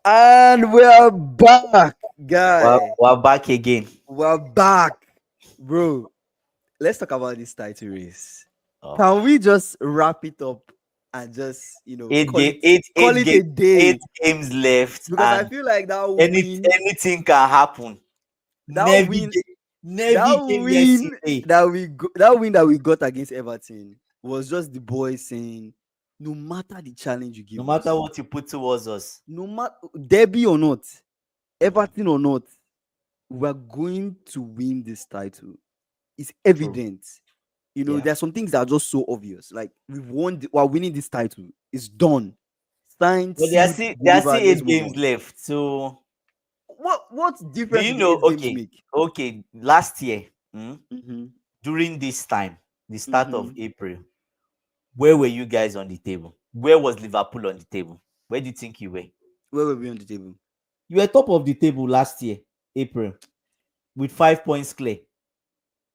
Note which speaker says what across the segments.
Speaker 1: And we're back, guy.
Speaker 2: We're back again.
Speaker 1: We're back, bro. Let's talk about this title race.
Speaker 2: Oh.
Speaker 1: Can we just wrap it up and just
Speaker 2: Eight
Speaker 1: call
Speaker 2: game,
Speaker 1: it
Speaker 2: eight,
Speaker 1: call
Speaker 2: eight
Speaker 1: it
Speaker 2: game,
Speaker 1: a day?
Speaker 2: 8 games left,
Speaker 1: Because I
Speaker 2: and
Speaker 1: feel like that win,
Speaker 2: anything can happen.
Speaker 1: that
Speaker 2: Navy
Speaker 1: win,
Speaker 2: game,
Speaker 1: that
Speaker 2: Navy game
Speaker 1: win
Speaker 2: yesterday.
Speaker 1: that win that we got against Everton was just the boys saying, no matter the challenge you
Speaker 2: No
Speaker 1: give
Speaker 2: matter
Speaker 1: us,
Speaker 2: what you put towards us,
Speaker 1: no matter Derby or not, Everton or not, we're going to win this title. It's
Speaker 2: true.
Speaker 1: evident.
Speaker 2: Yeah,
Speaker 1: There are some things that are just so obvious. Like we're winning this title. It's done. Signed,
Speaker 2: but
Speaker 1: sealed,
Speaker 2: there are still
Speaker 1: delivered. Let's
Speaker 2: eight
Speaker 1: move
Speaker 2: games
Speaker 1: on.
Speaker 2: left. So
Speaker 1: What
Speaker 2: do
Speaker 1: difference
Speaker 2: you
Speaker 1: will the
Speaker 2: know?
Speaker 1: 8 games
Speaker 2: Okay,
Speaker 1: make?
Speaker 2: okay. Last year,
Speaker 1: Mm-hmm.
Speaker 2: during this time, the start
Speaker 1: Mm-hmm.
Speaker 2: of April, where were you guys on the table? Where was Liverpool on the table? Where do you think you were?
Speaker 1: Where were we on the table?
Speaker 2: You were top of the table last year, April, with 5 points clear,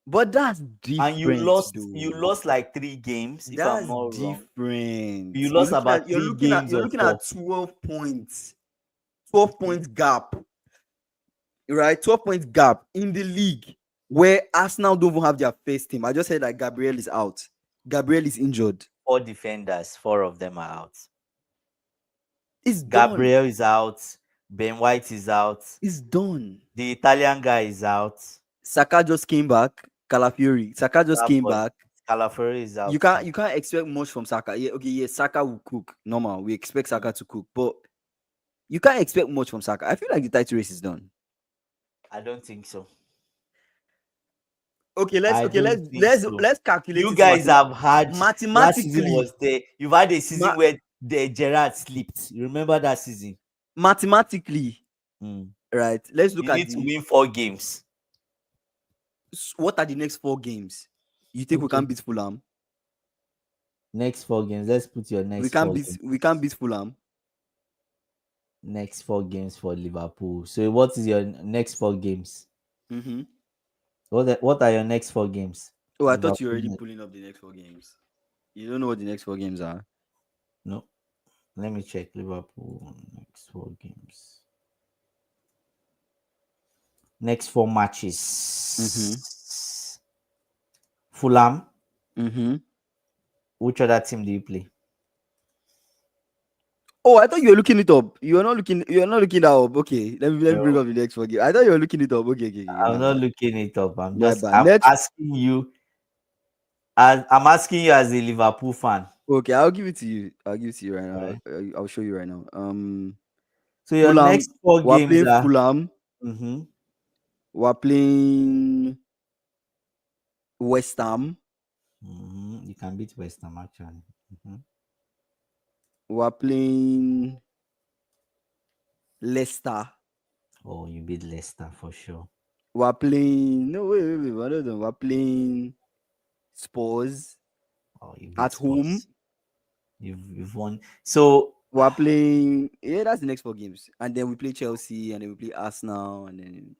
Speaker 1: But that's
Speaker 2: and
Speaker 1: different,
Speaker 2: you
Speaker 1: though.
Speaker 2: lost like 3 games, if I'm
Speaker 1: That's
Speaker 2: not wrong.
Speaker 1: different.
Speaker 2: You lost about
Speaker 1: You're
Speaker 2: three
Speaker 1: looking at
Speaker 2: games
Speaker 1: you're
Speaker 2: or
Speaker 1: looking
Speaker 2: four.
Speaker 1: at 12 points. 12 points gap, right? 12 points gap in the league where Arsenal don't even have their first team. I just said that Gabriel is out. Gabriel is injured.
Speaker 2: Four defenders, four of them are out.
Speaker 1: It's done.
Speaker 2: Gabriel is out. Ben White is out.
Speaker 1: It's done.
Speaker 2: The Italian guy is out.
Speaker 1: Saka just came back. Calafiori. Saka just came
Speaker 2: Trafford.
Speaker 1: back.
Speaker 2: Scalafari is
Speaker 1: You
Speaker 2: out
Speaker 1: can't
Speaker 2: too.
Speaker 1: you can't expect much from Saka. Yeah, okay, yeah, Saka will cook. Normal. We expect
Speaker 2: Mm.
Speaker 1: Saka to cook, but you can't expect much from Saka. I feel like the title race is done.
Speaker 2: I don't think so.
Speaker 1: Okay, let's
Speaker 2: I
Speaker 1: okay, let's
Speaker 2: don't think
Speaker 1: let's
Speaker 2: so.
Speaker 1: let's calculate
Speaker 2: You
Speaker 1: it
Speaker 2: guys have had last season
Speaker 1: mathematically.
Speaker 2: was there. You've had a season
Speaker 1: Ma-
Speaker 2: where the Gerrard slipped. You remember that season?
Speaker 1: mathematically,
Speaker 2: Mm.
Speaker 1: right? Let's look
Speaker 2: You
Speaker 1: at
Speaker 2: need to
Speaker 1: the
Speaker 2: win 4 games.
Speaker 1: what are the next 4 games? You think we can
Speaker 2: Okay.
Speaker 1: beat Fulham?
Speaker 2: Next 4 games. Let's put your
Speaker 1: We
Speaker 2: next
Speaker 1: can't
Speaker 2: four
Speaker 1: beat
Speaker 2: games.
Speaker 1: we can't beat Fulham.
Speaker 2: Next 4 games for Liverpool. So what is your next 4 games?
Speaker 1: Mm-hmm.
Speaker 2: What are your next 4 games?
Speaker 1: Oh, I thought you were
Speaker 2: Liverpool.
Speaker 1: already pulling up the next 4 games. You don't know what the next 4 games are.
Speaker 2: No. Let me check Liverpool next 4 games. Next 4 matches.
Speaker 1: Mm-hmm.
Speaker 2: Fulham.
Speaker 1: Mm-hmm.
Speaker 2: Which other team do you play?
Speaker 1: Oh, I thought you were looking it up. You are not looking. You are not looking that up. Okay, let me bring
Speaker 2: No,
Speaker 1: up the next 4 game. I thought you were looking it up. Okay.
Speaker 2: I'm
Speaker 1: My
Speaker 2: not
Speaker 1: bad.
Speaker 2: looking it up. I'm
Speaker 1: My
Speaker 2: just
Speaker 1: bad.
Speaker 2: I'm
Speaker 1: Next.
Speaker 2: asking you as I'm asking you as a Liverpool fan.
Speaker 1: Okay, I'll give it to you. I'll give it to you right now.
Speaker 2: Right.
Speaker 1: I'll show you right now.
Speaker 2: So your
Speaker 1: Fulham.
Speaker 2: next four
Speaker 1: We're
Speaker 2: games
Speaker 1: playing
Speaker 2: are
Speaker 1: Fulham.
Speaker 2: mm-hmm,
Speaker 1: We're playing West Ham.
Speaker 2: you can beat West Ham actually. Mm-hmm.
Speaker 1: We're playing Leicester.
Speaker 2: Oh, you beat Leicester for sure.
Speaker 1: We're playing. No, wait. Hold on. We're playing Spurs
Speaker 2: Oh, you beat
Speaker 1: at home.
Speaker 2: Spurs. You've won. So
Speaker 1: We're playing. Yeah, that's the next 4 games, and then we play Chelsea, and then we play Arsenal, and then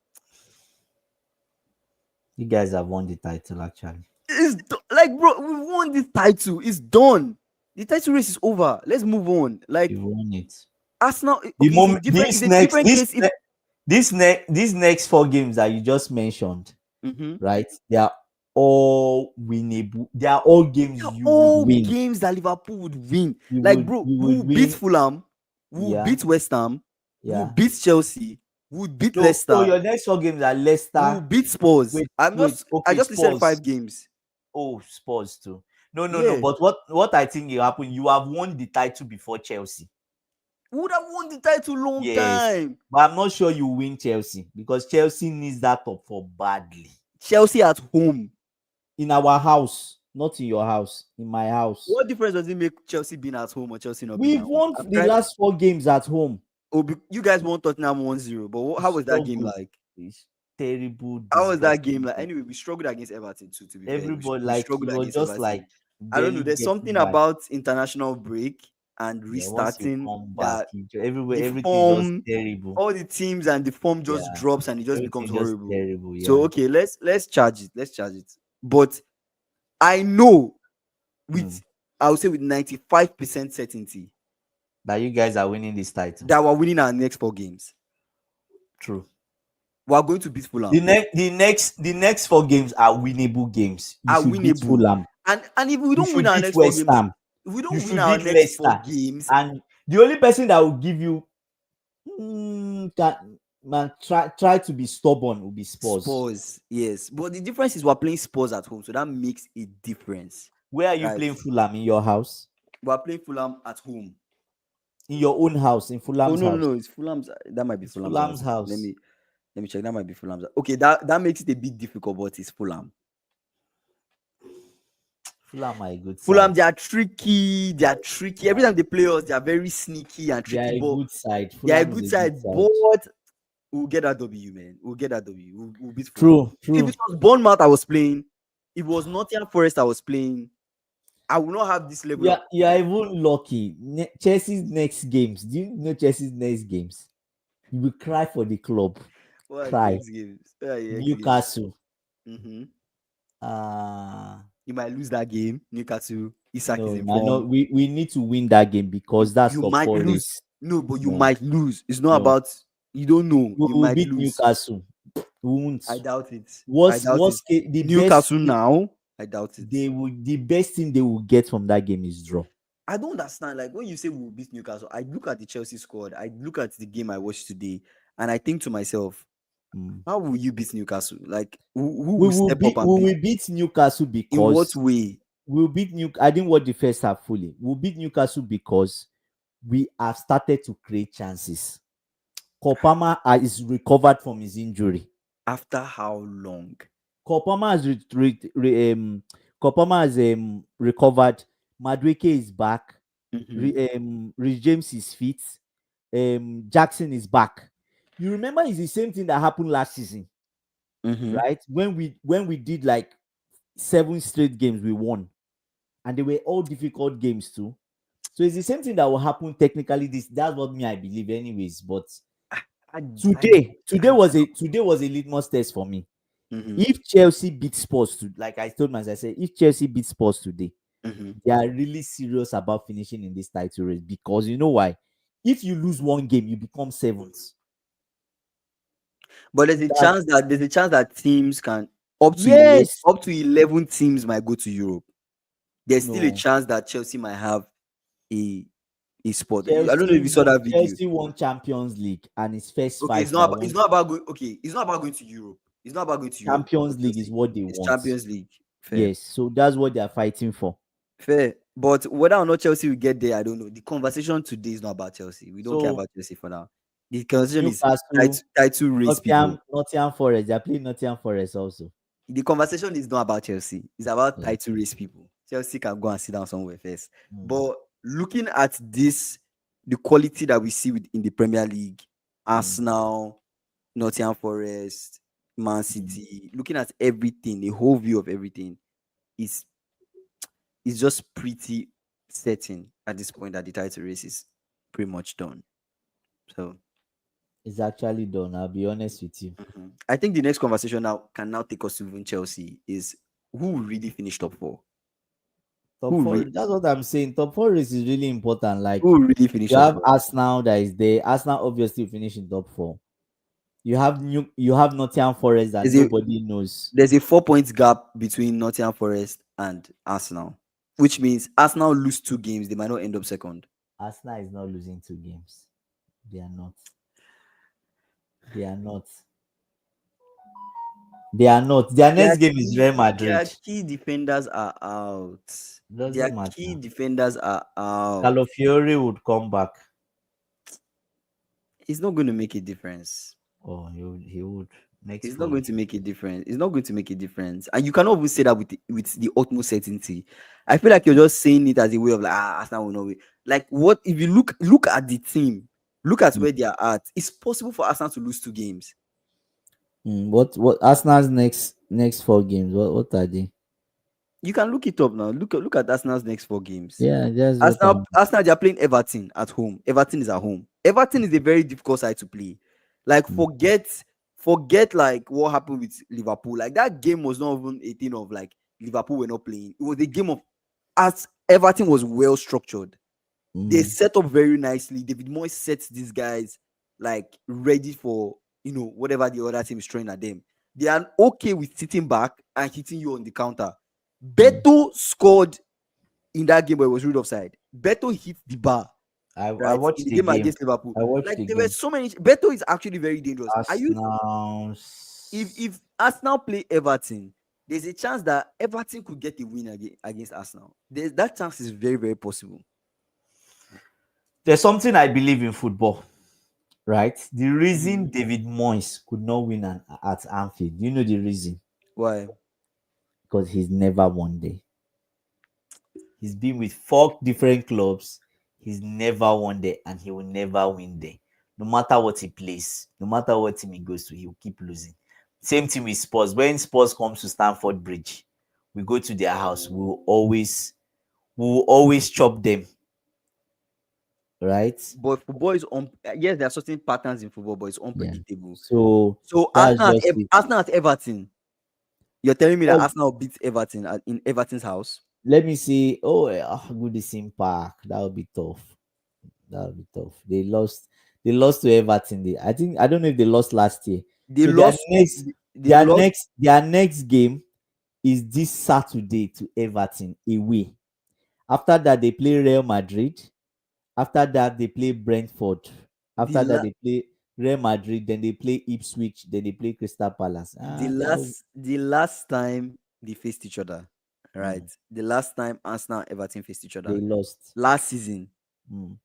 Speaker 2: you guys have won the title actually.
Speaker 1: like, bro, we won this title. It's done. The title race is over. Let's move on. Like
Speaker 2: You've won it.
Speaker 1: Arsenal.
Speaker 2: The
Speaker 1: Okay,
Speaker 2: moment
Speaker 1: it's a different case. If
Speaker 2: these next 4 games that you just mentioned,
Speaker 1: mm-hmm.
Speaker 2: right? They are all winnable. They are all games you would
Speaker 1: all
Speaker 2: win.
Speaker 1: games that Liverpool would win.
Speaker 2: You
Speaker 1: Like,
Speaker 2: would
Speaker 1: bro,
Speaker 2: you
Speaker 1: we
Speaker 2: would
Speaker 1: will beat
Speaker 2: win.
Speaker 1: Fulham, we will
Speaker 2: Yeah,
Speaker 1: beat West Ham, we will
Speaker 2: yeah.
Speaker 1: beat Chelsea, we will beat
Speaker 2: So
Speaker 1: Leicester,
Speaker 2: your next 4 games are
Speaker 1: we will
Speaker 2: Leicester.
Speaker 1: beat Spurs.
Speaker 2: Wait, wait.
Speaker 1: I
Speaker 2: Okay,
Speaker 1: just listed
Speaker 2: Spurs.
Speaker 1: 5 games.
Speaker 2: Oh, Spurs too. No.
Speaker 1: Yeah.
Speaker 2: But what I think will happen, you have won the title before Chelsea.
Speaker 1: We would have won the title long
Speaker 2: Yes.
Speaker 1: time.
Speaker 2: But I'm not sure you win Chelsea because Chelsea needs that top four badly.
Speaker 1: Chelsea at home.
Speaker 2: In our house, not in your house, in my house.
Speaker 1: What difference does it make Chelsea being at home or Chelsea not being
Speaker 2: We've
Speaker 1: at home?
Speaker 2: won the last 4 games at home.
Speaker 1: You guys won Tottenham 1-0, but how was that
Speaker 2: So
Speaker 1: game
Speaker 2: good.
Speaker 1: like?
Speaker 2: It's terrible,
Speaker 1: How was that game
Speaker 2: disgusting.
Speaker 1: like? Anyway, we struggled against Everton too, to be fair.
Speaker 2: Everybody
Speaker 1: We
Speaker 2: like
Speaker 1: struggled
Speaker 2: it was
Speaker 1: against
Speaker 2: just like
Speaker 1: Everton. I don't know.
Speaker 2: barely
Speaker 1: There's something
Speaker 2: getting by.
Speaker 1: about international break and
Speaker 2: Yeah, once you
Speaker 1: restarting
Speaker 2: come back,
Speaker 1: that
Speaker 2: everywhere
Speaker 1: the
Speaker 2: everything is just
Speaker 1: form,
Speaker 2: terrible.
Speaker 1: all the teams and the form just
Speaker 2: Yeah,
Speaker 1: drops and it just becomes
Speaker 2: everything just
Speaker 1: horrible.
Speaker 2: terrible.
Speaker 1: So
Speaker 2: Yeah.
Speaker 1: okay, let's charge it. Let's charge it. But I know
Speaker 2: Mm.
Speaker 1: I would say with 95% certainty
Speaker 2: that you guys are winning this title.
Speaker 1: that we're winning our next 4 games.
Speaker 2: True.
Speaker 1: We're going to beat Fulham.
Speaker 2: The next 4 games are winnable games. You
Speaker 1: Are
Speaker 2: should beat
Speaker 1: winnable.
Speaker 2: Fulham.
Speaker 1: And if we
Speaker 2: You
Speaker 1: don't win
Speaker 2: should
Speaker 1: our
Speaker 2: beat
Speaker 1: next 4
Speaker 2: West
Speaker 1: games,
Speaker 2: Ham.
Speaker 1: if we
Speaker 2: You
Speaker 1: don't win
Speaker 2: should
Speaker 1: our
Speaker 2: beat
Speaker 1: next 4
Speaker 2: Leicester.
Speaker 1: games,
Speaker 2: And the only person that will give you try to be stubborn will be
Speaker 1: Spurs, yes. But the difference is we're playing Spurs at home, so that makes a difference.
Speaker 2: Where are you
Speaker 1: Right.
Speaker 2: playing Fulham? In your house?
Speaker 1: We're playing Fulham at home.
Speaker 2: In your own house? In Fulham's house?
Speaker 1: No, it's Fulham's. That might be
Speaker 2: It's
Speaker 1: Fulham's,
Speaker 2: Fulham's
Speaker 1: house.
Speaker 2: house.
Speaker 1: Let me check. That might be Fulham's. Okay, that makes it a bit difficult, but it's Fulham.
Speaker 2: Fulham are a good side.
Speaker 1: Fulham, they are tricky. Every time they play us, they are very sneaky and
Speaker 2: They are
Speaker 1: tricky.
Speaker 2: a
Speaker 1: But
Speaker 2: good side.
Speaker 1: they are a
Speaker 2: Fulham
Speaker 1: good
Speaker 2: is
Speaker 1: side, but we'll get that W, man. We'll get that W. We'll beat Fulham.
Speaker 2: True.
Speaker 1: If it was Bournemouth I was playing, if it was Nottingham Forest I was playing, I will not have this level.
Speaker 2: Yeah, you are even lucky. Chelsea's next games. Do you know Chelsea's next games? You will cry for the club. Cry. Newcastle.
Speaker 1: Mm-hmm.
Speaker 2: You
Speaker 1: might lose that game. Newcastle. Isak is
Speaker 2: no,
Speaker 1: in
Speaker 2: no,
Speaker 1: form.
Speaker 2: we need to win that game because that's
Speaker 1: You
Speaker 2: top
Speaker 1: might
Speaker 2: 4
Speaker 1: lose.
Speaker 2: race.
Speaker 1: No, but you
Speaker 2: No.
Speaker 1: might lose. It's not
Speaker 2: No.
Speaker 1: about you don't know.
Speaker 2: We
Speaker 1: You
Speaker 2: will
Speaker 1: might
Speaker 2: beat
Speaker 1: lose.
Speaker 2: Newcastle. We won't.
Speaker 1: I doubt it.
Speaker 2: The
Speaker 1: Newcastle
Speaker 2: best,
Speaker 1: now. I doubt it.
Speaker 2: the best thing they will get from that game is draw.
Speaker 1: I don't understand. Like when you say we'll beat Newcastle, I look at the Chelsea squad. I look at the game I watched today, and I think to myself, how will you beat Newcastle? Like who will step up and
Speaker 2: we will beat Newcastle because
Speaker 1: in what way?
Speaker 2: We'll beat I didn't watch the first half fully. We'll beat Newcastle because we have started to create chances. Kopama is recovered from his injury.
Speaker 1: After how long?
Speaker 2: Kopama has recovered. Madueke is back. Rhys James is fit. Jackson is back. You remember it's the same thing that happened last season, right? When we did like 7 straight games, we won, and they were all difficult games too. So it's the same thing that will happen technically. That's what I believe, anyways. But today was a litmus test for me. If Chelsea beat Spurs, like I told myself, I said, if Chelsea beat Spurs today, they are really serious about finishing in this title race, because you know why? If you lose one game, you become 7th.
Speaker 1: But there's a chance that teams can up to 11 teams might go to Europe. There's still a chance that Chelsea might have a spot. I don't know if you saw that video.
Speaker 2: Chelsea won Champions League and his first 5.
Speaker 1: It's not about going to Europe. It's not about going to Europe.
Speaker 2: Champions League is what they want.
Speaker 1: Champions League. Fair.
Speaker 2: Yes, so that's what they are fighting for.
Speaker 1: Fair. But whether or not Chelsea will get there, I don't know. The conversation today is not about Chelsea. We don't care about Chelsea for now. The conversation is title race.
Speaker 2: Nottingham Forest. They are playing Nottingham Forest also.
Speaker 1: The conversation is not about Chelsea. It's about title race people. Chelsea can go and sit down somewhere first. But looking at this, the quality that we see in the Premier League, Arsenal, Nottingham Forest, Man City, looking at everything, the whole view of everything, is just pretty certain at this point that the title race is pretty much done. So
Speaker 2: it's actually done. I'll be honest with you.
Speaker 1: I think the next conversation can now take us to even Chelsea is who will really finish top 4.
Speaker 2: Top 4. That's what I'm saying. Top 4 race is really important. Like
Speaker 1: who will really finish?
Speaker 2: You have Arsenal that is there. Arsenal obviously finish in top 4. You have Nottingham Forest that nobody knows.
Speaker 1: There's a 4 points gap between Nottingham Forest and Arsenal, which means Arsenal lose 2 games, they might not end up second.
Speaker 2: Arsenal is not losing 2 games. They are not. Their next game is Real Madrid.
Speaker 1: Their key defenders are out.
Speaker 2: Calafiori would come back.
Speaker 1: It's not going to make a difference.
Speaker 2: Oh, he would.
Speaker 1: It's not going to make a difference. It's not going to make a difference. And you cannot even say that with the utmost certainty. I feel like you're just saying it as a way of like, Arsenal will not win. Like, what if you look at the team, look at where they are at. It's possible for Arsenal to lose 2 games.
Speaker 2: What Arsenal's next 4 games? What are they?
Speaker 1: You can look it up now. Look at Arsenal's next 4 games.
Speaker 2: Yeah, just
Speaker 1: Arsenal they are playing Everton at home. Everton is at home. Everton is a very difficult side to play. Like forget like what happened with Liverpool. Like that game was not even a thing of like Liverpool were not playing. It was a game of as Everton was well structured. They set up very nicely. David Moyes sets these guys like ready for whatever the other team is throwing at them. They are okay with sitting back and hitting you on the counter. Beto scored in that game where it was ruled offside. Beto hit the bar.
Speaker 2: I
Speaker 1: Right,
Speaker 2: watched
Speaker 1: in the
Speaker 2: the
Speaker 1: game
Speaker 2: game.
Speaker 1: against Liverpool.
Speaker 2: I watched
Speaker 1: Like
Speaker 2: the
Speaker 1: there
Speaker 2: game.
Speaker 1: were so many. Beto is actually very dangerous.
Speaker 2: Arsenal.
Speaker 1: If Arsenal play Everton, there's a chance that Everton could get a win against Arsenal. That chance is very, very possible.
Speaker 2: There's something I believe in football, right? The reason David Moyes could not win at Anfield, you know the reason?
Speaker 1: Why?
Speaker 2: Because he's never won there. He's been with 4 different clubs. He's never won there, and he will never win there. No matter what he plays, no matter what team he goes to, he will keep losing. Same thing with Spurs. When Spurs comes to Stamford Bridge, we go to their house. We will always chop them. Right?
Speaker 1: But football is yes, there are certain patterns in football, but it's unpredictable.
Speaker 2: Yeah.
Speaker 1: So Arsenal at Everton. You're telling me that Arsenal beats Everton in Everton's house?
Speaker 2: Let me see. Goodison Park. That would be tough. They lost to Everton. I don't know if they lost last year.
Speaker 1: Their
Speaker 2: next game is this Saturday to Everton away. After that, they play Real Madrid. After that, they play Brentford. After that, they play Real Madrid. Then they play Ipswich. Then they play Crystal Palace.
Speaker 1: The last time they faced each other, right? The last time Arsenal and Everton faced each other,
Speaker 2: they lost
Speaker 1: last season.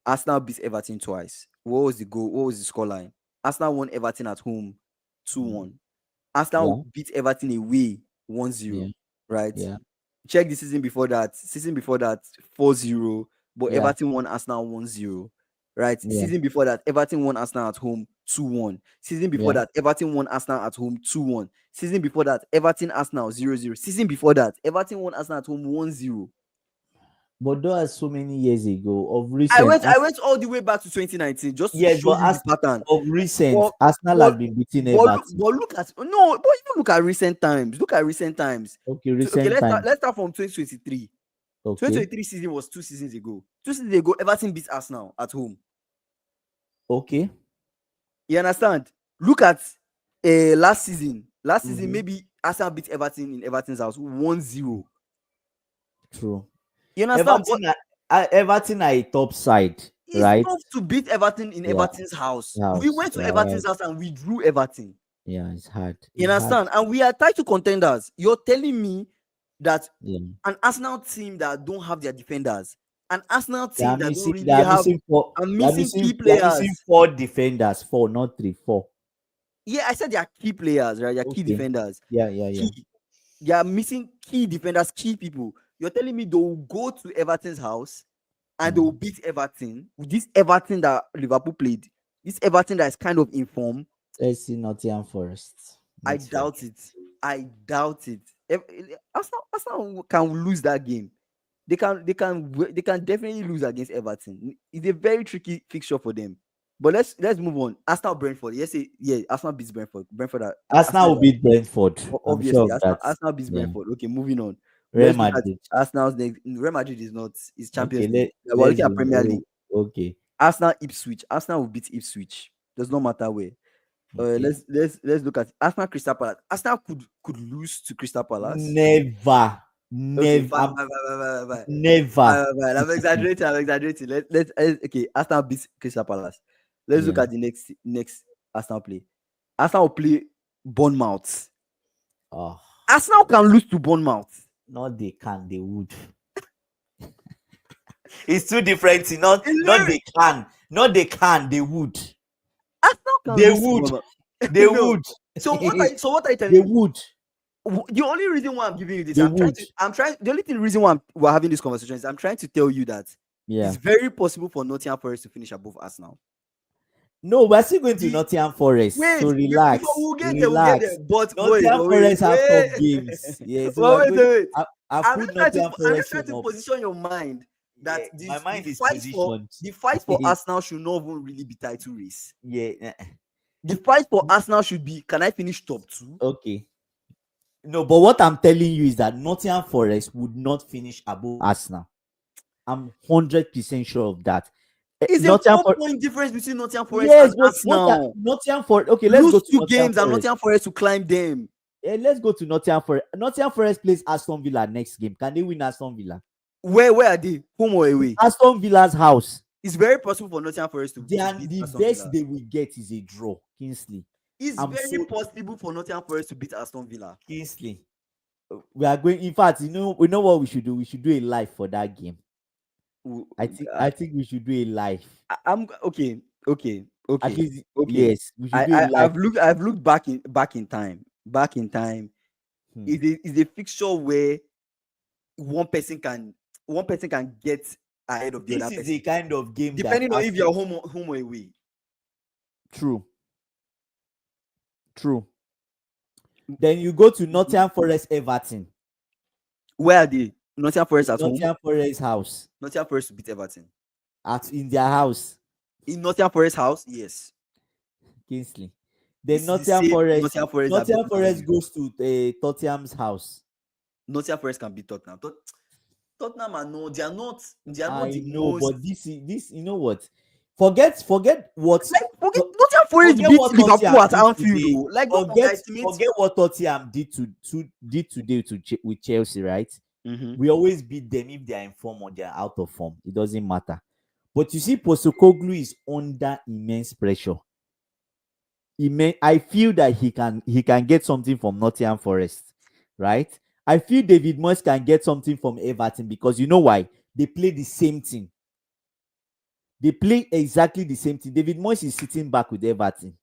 Speaker 1: Arsenal beat Everton twice. What was the goal? What was the scoreline? Arsenal won Everton at home 2-1. Arsenal beat Everton away 1-0. Right?
Speaker 2: Yeah.
Speaker 1: Check the season before that. 4-0. But Everton won Arsenal 1-0. Right? Season before that, Everton won Arsenal at home 2-1. Season before that, Everton won Arsenal at home 2-1. Season before that, Everton Arsenal 0-0. Season before that, Everton won Arsenal at home 1-0.
Speaker 2: But those are so many years ago. Of recent,
Speaker 1: I went all the way back to 2019 just to show you the pattern.
Speaker 2: Of recent, Arsenal has been beating Everton.
Speaker 1: But even look at recent times.
Speaker 2: Okay, recent times.
Speaker 1: Let's start from 2023. Okay. 2023 season was 2 seasons ago. 2 seasons ago, Everton beat Arsenal at home.
Speaker 2: Okay.
Speaker 1: You understand? Look at last season. Last season, maybe Arsenal beat Everton in Everton's house 1-0.
Speaker 2: True.
Speaker 1: You understand?
Speaker 2: Everton are a top side, right?
Speaker 1: It's tough to beat Everton in Everton's house. We went to Everton's house and we drew Everton.
Speaker 2: Yeah, it's hard.
Speaker 1: You understand? And we are title contenders. You're telling me that an Arsenal team that don't have their defenders, an Arsenal team that don't really have missing key players.
Speaker 2: Missing 4 defenders, 4, not 3, 4.
Speaker 1: Yeah, I said they are key players, right? They are key defenders.
Speaker 2: Yeah.
Speaker 1: They are missing key defenders, key people. You're telling me they will go to Everton's house and they will beat Everton with this Everton that Liverpool played, this Everton that is kind of in form.
Speaker 2: Let's see Nottingham Forest.
Speaker 1: I doubt it. Arsenal can lose that game. They can definitely lose against Everton. It's a very tricky fixture for them. But let's move on. Arsenal Brentford. Arsenal beats Brentford.
Speaker 2: Arsenal will beat Brentford.
Speaker 1: Obviously, Arsenal beats Brentford. Okay, moving on.
Speaker 2: Real Madrid.
Speaker 1: Arsenal's next. Real Madrid is Champions League. We're looking at Premier League.
Speaker 2: Okay.
Speaker 1: Arsenal Ipswich. Arsenal will beat Ipswich. Does not matter where. Let's look at Arsenal Crystal Palace. Arsenal could lose to Crystal Palace.
Speaker 2: Never.
Speaker 1: Never. I'm exaggerating. Let's okay. Arsenal beats Crystal Palace. Let's look at the next Arsenal play. Arsenal will play Bournemouth. Arsenal can lose to Bournemouth.
Speaker 2: No, they can. They would. It's too different. Not they can. Not they can. They would.
Speaker 1: Arsenal can
Speaker 2: they
Speaker 1: lose
Speaker 2: would.
Speaker 1: To
Speaker 2: they would.
Speaker 1: So what are you telling
Speaker 2: me? They
Speaker 1: me?
Speaker 2: would.
Speaker 1: The only reason why I'm giving you this, the only reason why we're having this conversation is I'm trying to tell you that it's very possible for Nottingham Forest to finish above Arsenal.
Speaker 2: No, we're still going to Nottingham Forest. So relax.
Speaker 1: We'll get there. But
Speaker 2: Nottingham Forest have top games. Yeah, so
Speaker 1: wait.
Speaker 2: I'm
Speaker 1: just trying to position your mind that
Speaker 2: my mind is positioned.
Speaker 1: The fight for Arsenal should not even really be title race.
Speaker 2: Yeah.
Speaker 1: The fight for Arsenal should be, can I finish top 2?
Speaker 2: Okay. No, but what I'm telling you is that Nottingham Forest would not finish above Arsenal. I'm 100% sure of that.
Speaker 1: It's a
Speaker 2: Nottingham
Speaker 1: 4 point difference between Nottingham Forest
Speaker 2: yes,
Speaker 1: and
Speaker 2: but
Speaker 1: Arsenal.
Speaker 2: Nottingham Forest. Okay, let's go
Speaker 1: Lose
Speaker 2: to
Speaker 1: 2 games and
Speaker 2: Forest.
Speaker 1: Nottingham Forest to climb them.
Speaker 2: Let's go to Nottingham Forest. Nottingham Forest plays Aston Villa next game. Can they win Aston Villa?
Speaker 1: Where are they? Home or away?
Speaker 2: Aston Villa's house.
Speaker 1: It's very possible for Nottingham Forest to beat
Speaker 2: The
Speaker 1: Aston
Speaker 2: best
Speaker 1: Villa.
Speaker 2: they will get is a draw. Kingsley.
Speaker 1: It's very possible for Nottingham Forest to beat Aston Villa.
Speaker 2: Kingsley. We are going. In fact, we know what we should do. We should do a live for that game. I think we should do a live.
Speaker 1: I'm okay.
Speaker 2: At least,
Speaker 1: okay.
Speaker 2: yes, we should do a live.
Speaker 1: I've looked back in time. Is a fixture where one person can get ahead of the other
Speaker 2: This is
Speaker 1: person.
Speaker 2: a kind of game
Speaker 1: Depending on if you're home or away.
Speaker 2: True. Then you go to Nottingham Forest Everton.
Speaker 1: Where are they? Nottingham Forest at home.
Speaker 2: Nottingham Forest house.
Speaker 1: Nottingham Forest to beat Everton.
Speaker 2: In their house.
Speaker 1: In Nottingham Forest house, yes.
Speaker 2: Kingsley. Then Nottingham Forest goes to Tottenham's house.
Speaker 1: Nottingham Forest can beat Tottenham. Tottenham are no, they are not
Speaker 2: I know, but this you know what? Forget what
Speaker 1: Nottingham Forest beat Liverpool at Anfield.
Speaker 2: Forget what Tottenham did today with Chelsea, right?
Speaker 1: Mm-hmm.
Speaker 2: We always beat them if they are in form or they are out of form. It doesn't matter. But you see, Postecoglou is under immense pressure. I feel that he can get something from Nottingham Forest, right? I feel David Moyes can get something from Everton because you know why? They play the same thing. They play exactly the same thing. David Moyes is sitting back with Everton.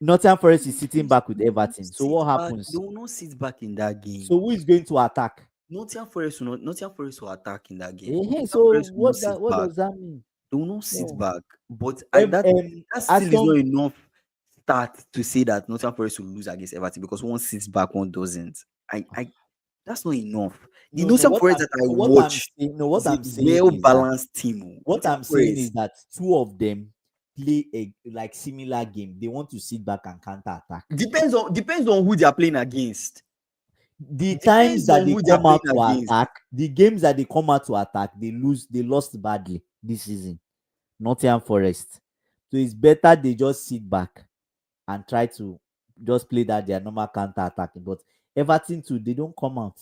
Speaker 2: Nottingham Forest is sitting back with Everton. So what happens?
Speaker 1: They will not sit back in that game.
Speaker 2: So who is going to attack?
Speaker 1: Nottingham Forest will attack in that game.
Speaker 2: So what does that mean?
Speaker 1: They will not sit back. But that still is not enough start to say that Nottingham Forest will lose against Everton because one sits back, one doesn't. That's not enough. The Nottingham Forest that I watch is a well-balanced team.
Speaker 2: What I'm saying is that two of them play a similar game. They want to sit back and counter attack.
Speaker 1: Depends on who they are playing against.
Speaker 2: The times that they come out to attack, the games that they come out to attack, they lost badly this season. Nottingham Forest. So it's better they just sit back and try to just play their normal counter attacking. But Everton too, they don't come out.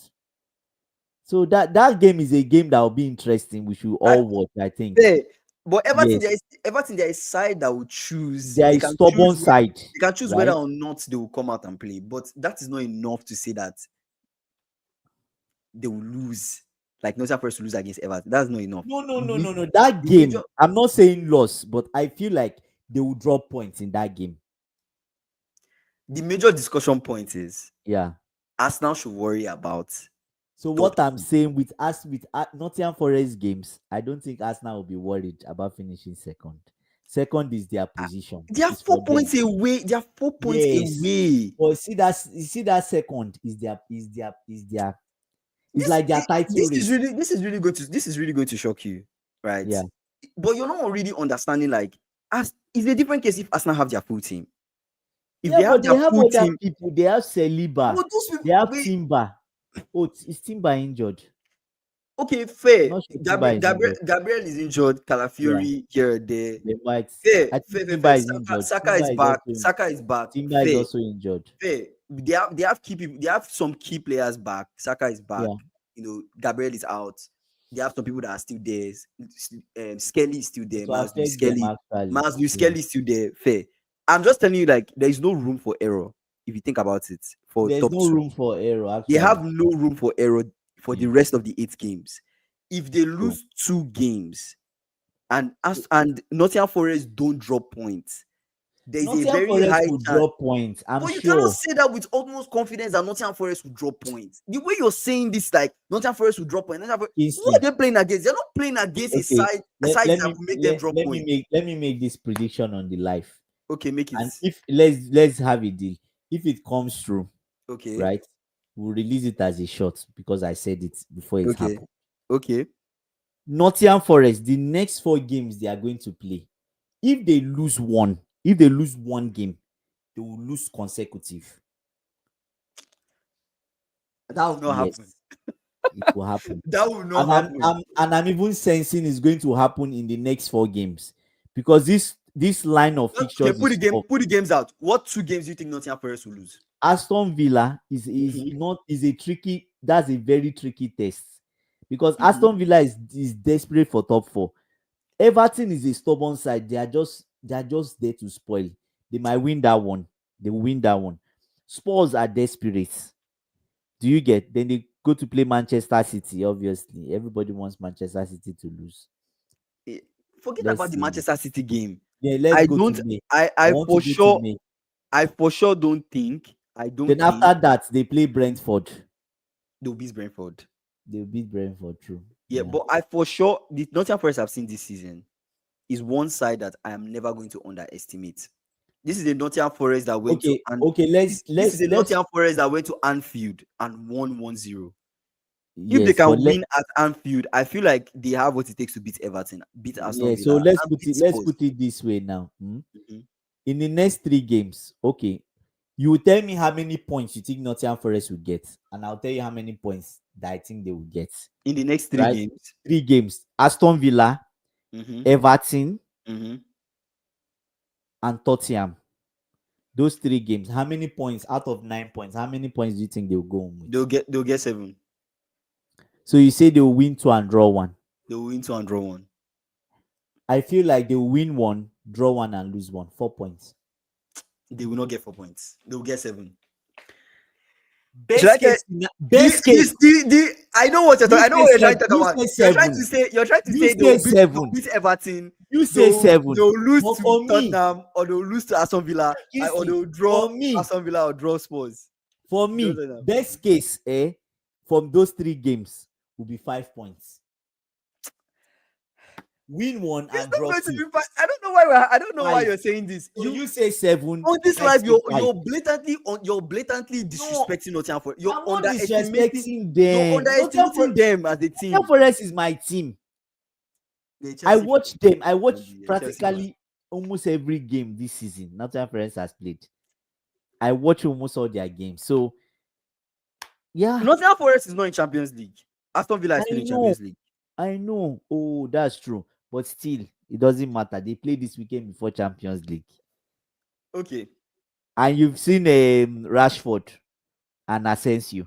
Speaker 2: So that game is a game that will be interesting. We should all watch, I think.
Speaker 1: Yeah. But Everton, there is side that will choose.
Speaker 2: There is stubborn side.
Speaker 1: They can choose whether or not they will come out and play. But that is not enough to say that they will lose. Like Nottingham Forest to lose against Everton. That's not enough.
Speaker 2: No. That game, I'm not saying loss, but I feel like they will drop points in that game.
Speaker 1: The major discussion point is
Speaker 2: Arsenal
Speaker 1: should worry about.
Speaker 2: So what I'm saying with Nottingham Forest games, I don't think Arsenal will be worried about finishing second. Second is their position.
Speaker 1: They are 4 points away. They are 4 points away.
Speaker 2: But see that second is their it's like their title
Speaker 1: race. This is really going to shock you, right?
Speaker 2: Yeah.
Speaker 1: But you're not really understanding it's a different case if Arsenal have their full team.
Speaker 2: If they have their full team, people, they have Saliba, they have Timber. Oh, is Timber injured?
Speaker 1: Okay, fair. Gabriel is injured. Calafiori here, there. Fair. Saka is back.
Speaker 2: Timber is also injured.
Speaker 1: Fair. They have key people. They have some key players back. Saka is back. Yeah. Gabriel is out. They have some people that are still there. Skelly is still there. Miles Skelly is still there. Fair. I'm just telling you, there is no room for error if you think about it.
Speaker 2: There's no room for error. Actually.
Speaker 1: They have no room for error for the rest of the 8 games. If they lose 2 games and Nottingham Forest don't drop points, there's a very high chance.
Speaker 2: Drop points.
Speaker 1: But you cannot say that with utmost confidence that Nottingham Forest will drop points. The way you're saying this, Nottingham Forest will drop points. Who are they playing against? They're not playing against a side that will make them drop points.
Speaker 2: Let me make this prediction on the live.
Speaker 1: Okay, make it.
Speaker 2: And if let's have a deal. If it comes through,
Speaker 1: okay,
Speaker 2: right, we'll release it as a shot because I said it before it happened.
Speaker 1: Okay.
Speaker 2: Nottingham Forest, the next 4 games they are going to play, if they lose one game, they will lose consecutive.
Speaker 1: That will not happen.
Speaker 2: It will happen.
Speaker 1: That will not
Speaker 2: And
Speaker 1: happen.
Speaker 2: I'm even sensing it's going to happen in the next 4 games because this line of
Speaker 1: Okay,
Speaker 2: fixtures is tough.
Speaker 1: put the games out. What 2 games do you think Nottingham Forest will lose?
Speaker 2: Aston Villa is
Speaker 1: Mhm,
Speaker 2: not is a tricky. That's a very tricky test because
Speaker 1: mhm.
Speaker 2: Aston Villa is desperate for top four. Everton is a stubborn side. They are just there to spoil. They might win that one. They will win that one. Spurs are desperate. Do you get? Then they go to play Manchester City. Obviously, everybody wants Manchester City to lose.
Speaker 1: Eh, Forget
Speaker 2: Let's
Speaker 1: about the
Speaker 2: see.
Speaker 1: Manchester City game.
Speaker 2: Yeah, let's
Speaker 1: I
Speaker 2: go to
Speaker 1: don't.
Speaker 2: May.
Speaker 1: I
Speaker 2: I
Speaker 1: I
Speaker 2: want to
Speaker 1: for
Speaker 2: go to
Speaker 1: sure.
Speaker 2: May.
Speaker 1: I for sure don't think. I don't
Speaker 2: Then
Speaker 1: think
Speaker 2: after that, they play Brentford.
Speaker 1: they'll beat Brentford.
Speaker 2: They'll beat Brentford. True.
Speaker 1: Yeah,
Speaker 2: Yeah.
Speaker 1: but I for sure the Nottingham Forest I've seen this season is one side that I am never going to underestimate. This is a Nottingham Forest that went to
Speaker 2: Okay. Okay. Let's
Speaker 1: this is a
Speaker 2: let's
Speaker 1: Nottingham Forest that went to Anfield and won 1-0. If they
Speaker 2: yes, but
Speaker 1: can win at Anfield, I feel like they have what it takes to beat Everton, beat Aston
Speaker 2: yeah. So
Speaker 1: Villa, and beat
Speaker 2: let's
Speaker 1: Spurs.
Speaker 2: put it this way now.
Speaker 1: Mhm.
Speaker 2: In the next 3 games, okay, you will tell me how many points you think Nottingham Forest will get, and I'll tell you how many points that I think they will get.
Speaker 1: In the next three
Speaker 2: Right?
Speaker 1: games.
Speaker 2: 3 games: Aston Villa,
Speaker 1: Mhm,
Speaker 2: Everton,
Speaker 1: mhm.
Speaker 2: and Tottenham. Those 3 games. How many points out of 9 points? How many points do you think they'll go home with?
Speaker 1: They'll get 7.
Speaker 2: So you say they'll win 2 and draw 1.
Speaker 1: They'll win 2 and draw 1.
Speaker 2: I feel like they'll win 1, draw 1, and lose 1. 4 points.
Speaker 1: They will not get 4 points. They'll get 7. Should
Speaker 2: Best
Speaker 1: I get
Speaker 2: case. Best case.
Speaker 1: I know what you're talking.
Speaker 2: You
Speaker 1: I know
Speaker 2: say
Speaker 1: what you're trying
Speaker 2: seven.
Speaker 1: to talk
Speaker 2: You
Speaker 1: about.
Speaker 2: say seven.
Speaker 1: You're trying to
Speaker 2: You
Speaker 1: say
Speaker 2: say
Speaker 1: they'll
Speaker 2: seven.
Speaker 1: beat Everton.
Speaker 2: You say 7.
Speaker 1: They'll lose
Speaker 2: But
Speaker 1: to
Speaker 2: for me,
Speaker 1: Tottenham, or they'll lose to Aston Villa,
Speaker 2: you
Speaker 1: or
Speaker 2: see,
Speaker 1: they'll draw
Speaker 2: for me,
Speaker 1: Aston Villa or draw Spurs.
Speaker 2: best case, from those 3 games will be 5 points. Win 1
Speaker 1: It's
Speaker 2: and
Speaker 1: not
Speaker 2: draw
Speaker 1: going to
Speaker 2: 2.
Speaker 1: be fine. I don't know why
Speaker 2: 5.
Speaker 1: you're saying this.
Speaker 2: So you say 7.
Speaker 1: On this
Speaker 2: I
Speaker 1: live,
Speaker 2: say 5.
Speaker 1: you're blatantly
Speaker 2: No,
Speaker 1: disrespecting Nottingham Forest.
Speaker 2: I'm not disrespecting
Speaker 1: You're
Speaker 2: them.
Speaker 1: underestimating them as a
Speaker 2: Nottingham
Speaker 1: team.
Speaker 2: Forest is my team.
Speaker 1: The
Speaker 2: I
Speaker 1: Chelsea
Speaker 2: watch them. I watch
Speaker 1: fan, the Chelsea fan.
Speaker 2: practically almost every game this season Nottingham Forest has played. I watch almost all their games. So yeah,
Speaker 1: Nottingham Forest is not in Champions League. Aston Villa is still
Speaker 2: I
Speaker 1: in
Speaker 2: know.
Speaker 1: Champions League.
Speaker 2: I know. Oh, that's true. But still, it doesn't matter. They play this weekend before Champions League.
Speaker 1: Okay.
Speaker 2: And you've seen Rashford and Asensio.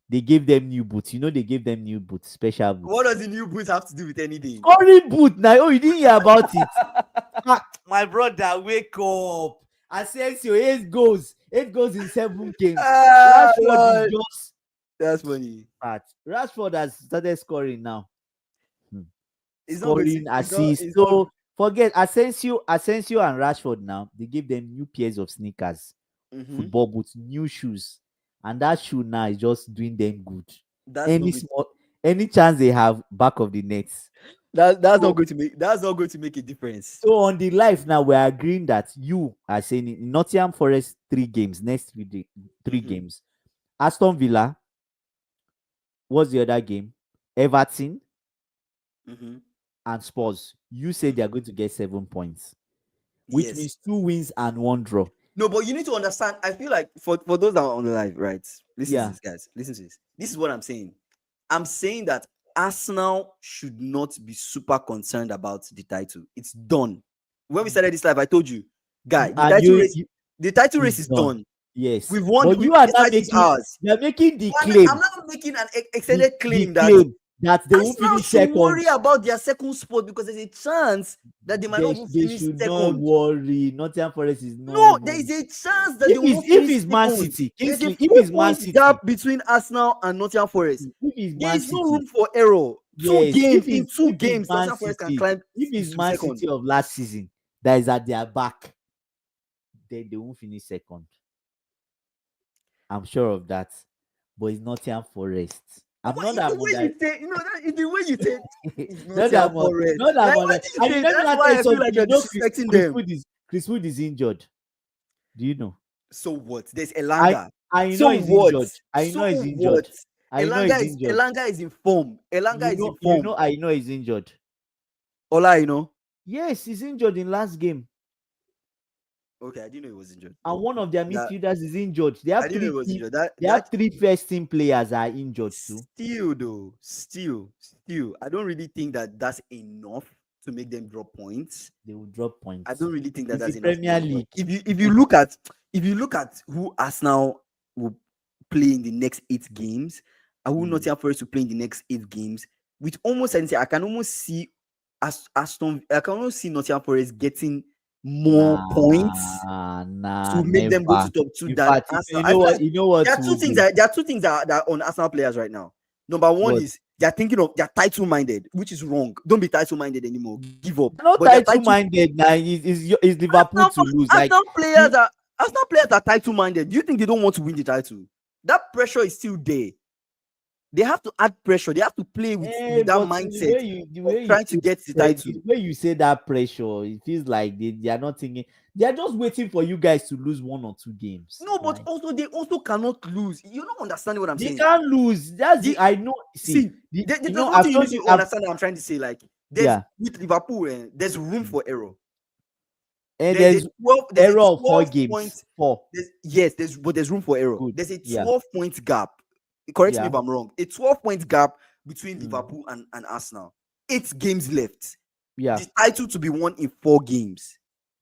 Speaker 2: They gave them new boots. You know, they gave them new boots, special boots.
Speaker 1: What does the new boots have to do with anything?
Speaker 2: Scoring boot now. Oh, you didn't hear about it. My brother, wake up. Asensio, 8 goals. 8 goals in 7 games. Rashford
Speaker 1: Lord.
Speaker 2: is just
Speaker 1: That's funny.
Speaker 2: fat. Rashford has started scoring now.
Speaker 1: It's not going to-
Speaker 2: Scoring, assists.
Speaker 1: it's
Speaker 2: So
Speaker 1: not-
Speaker 2: forget Asensio and Rashford now. They give them new pairs of sneakers,
Speaker 1: Mhm.
Speaker 2: football boots, new shoes. And that shoe now is just doing them good.
Speaker 1: That's not going
Speaker 2: Any chance they have back of the nets.
Speaker 1: that's
Speaker 2: So-
Speaker 1: not going to make a difference.
Speaker 2: So on the live now, we're agreeing that you are saying in Nottingham Forest 3 games, next 3
Speaker 1: Mhm.
Speaker 2: games. Aston Villa, what's the other game? Everton
Speaker 1: Mhm.
Speaker 2: and Spurs. You say they are going to get 7 points, which
Speaker 1: Yes.
Speaker 2: means 2 wins and 1 draw.
Speaker 1: No, but you need to understand. I feel like for those that are on the live, right? Listen
Speaker 2: Yeah.
Speaker 1: to this, guys. Listen to this. This is what I'm saying. I'm saying that Arsenal should not be super concerned about the title. It's done. When we started this live, I told you, guy, the
Speaker 2: And
Speaker 1: title race
Speaker 2: it's
Speaker 1: is
Speaker 2: done.
Speaker 1: done.
Speaker 2: Yes.
Speaker 1: We've won.
Speaker 2: But you are not
Speaker 1: it's
Speaker 2: making
Speaker 1: ours.
Speaker 2: you're making the
Speaker 1: I'm
Speaker 2: claim.
Speaker 1: not making an extended claim that
Speaker 2: that they won't
Speaker 1: Arsenal
Speaker 2: finish
Speaker 1: should
Speaker 2: second.
Speaker 1: worry about their second spot because there's a chance that they might not even
Speaker 2: They
Speaker 1: finish
Speaker 2: should not
Speaker 1: second.
Speaker 2: worry. Nottingham Forest is not.
Speaker 1: No, there is a chance that they will not
Speaker 2: if
Speaker 1: finish
Speaker 2: it's Man
Speaker 1: second.
Speaker 2: City,
Speaker 1: There's a
Speaker 2: Kingsley, if it's Man
Speaker 1: 4-point
Speaker 2: City,
Speaker 1: gap between Arsenal and Nottingham Forest.
Speaker 2: if it's
Speaker 1: There
Speaker 2: Man
Speaker 1: is no
Speaker 2: City,
Speaker 1: room for error.
Speaker 2: yes,
Speaker 1: If
Speaker 2: if
Speaker 1: two
Speaker 2: it's
Speaker 1: games,
Speaker 2: Man
Speaker 1: Nottingham Forest can
Speaker 2: City,
Speaker 1: climb
Speaker 2: if it's
Speaker 1: to
Speaker 2: Man
Speaker 1: second.
Speaker 2: City of last season that is at their back, then they won't finish second. I'm sure of that. But it's Nottingham Forest. I'm not that
Speaker 1: the way you say, that is the way you say. It's
Speaker 2: not
Speaker 1: Nottingham
Speaker 2: that much.
Speaker 1: Forest.
Speaker 2: Not that
Speaker 1: Like,
Speaker 2: much.
Speaker 1: what do you
Speaker 2: And
Speaker 1: say?
Speaker 2: you know,
Speaker 1: That's
Speaker 2: me
Speaker 1: why I
Speaker 2: tell
Speaker 1: feel
Speaker 2: you
Speaker 1: like you're disrespecting them.
Speaker 2: Chris Wood is injured. Do you know?
Speaker 1: So what? There's Elanga.
Speaker 2: I know
Speaker 1: So
Speaker 2: he's
Speaker 1: what?
Speaker 2: injured. I know
Speaker 1: So
Speaker 2: he's injured.
Speaker 1: what?
Speaker 2: I know he's injured.
Speaker 1: Elanga is in form. Elanga is in
Speaker 2: You
Speaker 1: form.
Speaker 2: know, I know he's injured.
Speaker 1: Ola, you know.
Speaker 2: Yes, he's injured in last game.
Speaker 1: Okay, I didn't know he was injured.
Speaker 2: and one of their
Speaker 1: That
Speaker 2: midfielders is injured.
Speaker 1: I didn't know he was injured. That
Speaker 2: Three first team players are injured too.
Speaker 1: still though, still, I don't really think that that's enough to make them drop points.
Speaker 2: They will drop
Speaker 1: I
Speaker 2: points.
Speaker 1: don't really think that
Speaker 2: It's
Speaker 1: that's
Speaker 2: the
Speaker 1: enough to
Speaker 2: Premier
Speaker 1: drop points.
Speaker 2: League.
Speaker 1: If you look at who Arsenal will play in the next 8 games, and who Nottingham Forest will play in the next 8 games, with almost certainty, I can almost see I can almost see Nottingham Forest getting more points to make them go to
Speaker 2: Never.
Speaker 1: top 2
Speaker 2: In
Speaker 1: than
Speaker 2: fact,
Speaker 1: Arsenal.
Speaker 2: you
Speaker 1: I
Speaker 2: know
Speaker 1: feel
Speaker 2: what?
Speaker 1: like
Speaker 2: You know what?
Speaker 1: there are two things that are on Arsenal players right now. Number one
Speaker 2: What?
Speaker 1: is they're thinking of they're title minded, which is wrong. Don't be title minded anymore. Give up.
Speaker 2: Not
Speaker 1: But they're
Speaker 2: title minded now. Is Liverpool to lose?
Speaker 1: Arsenal players are title minded. Do you think they don't want to win the title? That pressure is still there. They have to add pressure. They have to play with that
Speaker 2: but
Speaker 1: mindset
Speaker 2: the way
Speaker 1: of trying to get the title.
Speaker 2: The way you say that pressure, it feels like they are not thinking. They are just waiting for you guys to lose 1 or 2 games.
Speaker 1: No, but also they also cannot lose. You're not understanding what I'm
Speaker 2: They
Speaker 1: saying.
Speaker 2: can't lose. I know.
Speaker 1: There's one thing you need to understand that I'm trying to say. Like, with Liverpool, there's room for error.
Speaker 2: And there's error of 4 games.
Speaker 1: Points,
Speaker 2: 4.
Speaker 1: There's room for error.
Speaker 2: Good.
Speaker 1: There's a 12-point gap. Correct me if I'm wrong. A 12-point gap between Liverpool and Arsenal. 8 games left.
Speaker 2: Yeah.
Speaker 1: The title to be won in 4 games.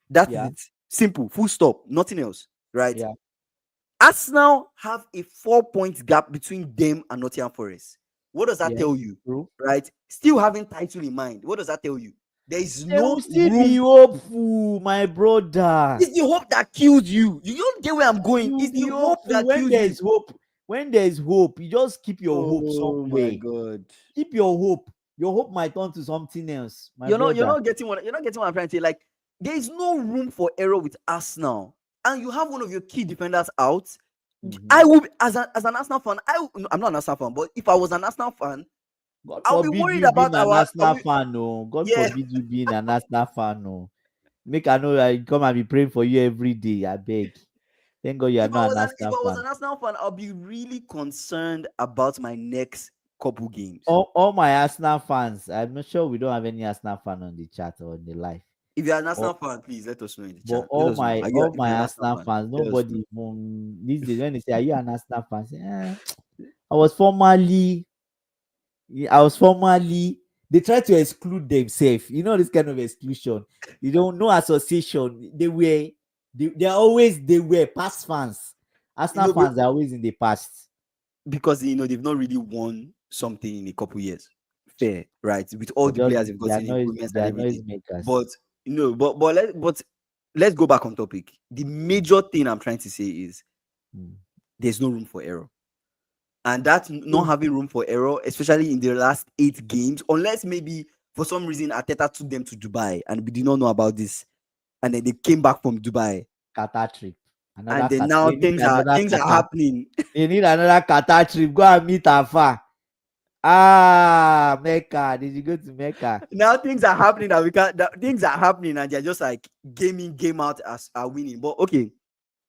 Speaker 1: That's it. Simple. Full stop. Nothing else. Right?
Speaker 2: Yeah.
Speaker 1: Arsenal have a 4-point gap between them and Nottingham Forest. What does that tell you?
Speaker 2: True.
Speaker 1: Right? Still having title in mind. What does that tell you? There is
Speaker 2: They
Speaker 1: no
Speaker 2: will still
Speaker 1: room.
Speaker 2: be hopeful, my brother.
Speaker 1: It's the hope that kills you. You don't get where I'm going. It's the hope that kills you.
Speaker 2: Hope. When there's hope, you just keep your hope somewhere.
Speaker 1: Oh my God.
Speaker 2: Keep your hope. Your hope might turn to something else.
Speaker 1: You're not getting what I'm trying to say. Like, there is no room for error with Arsenal, and you have one of your key defenders out. I will, as an Arsenal fan, I'm not an Arsenal fan, but if I was an Arsenal fan, I'll be worried about
Speaker 2: our Arsenal fan. No, God forbid you being an Arsenal fan. No, make I know I come and be praying for you every day. I beg. Thank God you are not an Arsenal fan.
Speaker 1: If I was an Arsenal fan, I'll be really concerned about my next couple games.
Speaker 2: All my Arsenal fans, I'm not sure we don't have any Arsenal fan on the chat or on the live.
Speaker 1: If you're an Arsenal fan, please let us know in the chat.
Speaker 2: All my Arsenal fans, nobody these days when they say, "Are you an Arsenal fan?" Say, I was formerly. They try to exclude themselves. You know this kind of exclusion. You don't know association. They were past fans. Arsenal fans are always in the past
Speaker 1: because they've not really won something in a couple years. Fair, right? With all the players they've gotten improvements and everything. But let's go back on topic. The major thing I'm trying to say is there's no room for error. And that's not having room for error, especially in the last 8 games, unless maybe for some reason Arteta took them to Dubai and we did not know about this. And then they came back from Dubai.
Speaker 2: Qatar trip.
Speaker 1: And then now things are happening.
Speaker 2: They need another Qatar trip. Go and meet Afa. Mecca. Did you go to Mecca?
Speaker 1: Now things are happening things are happening and they're just like game out as are winning. But okay,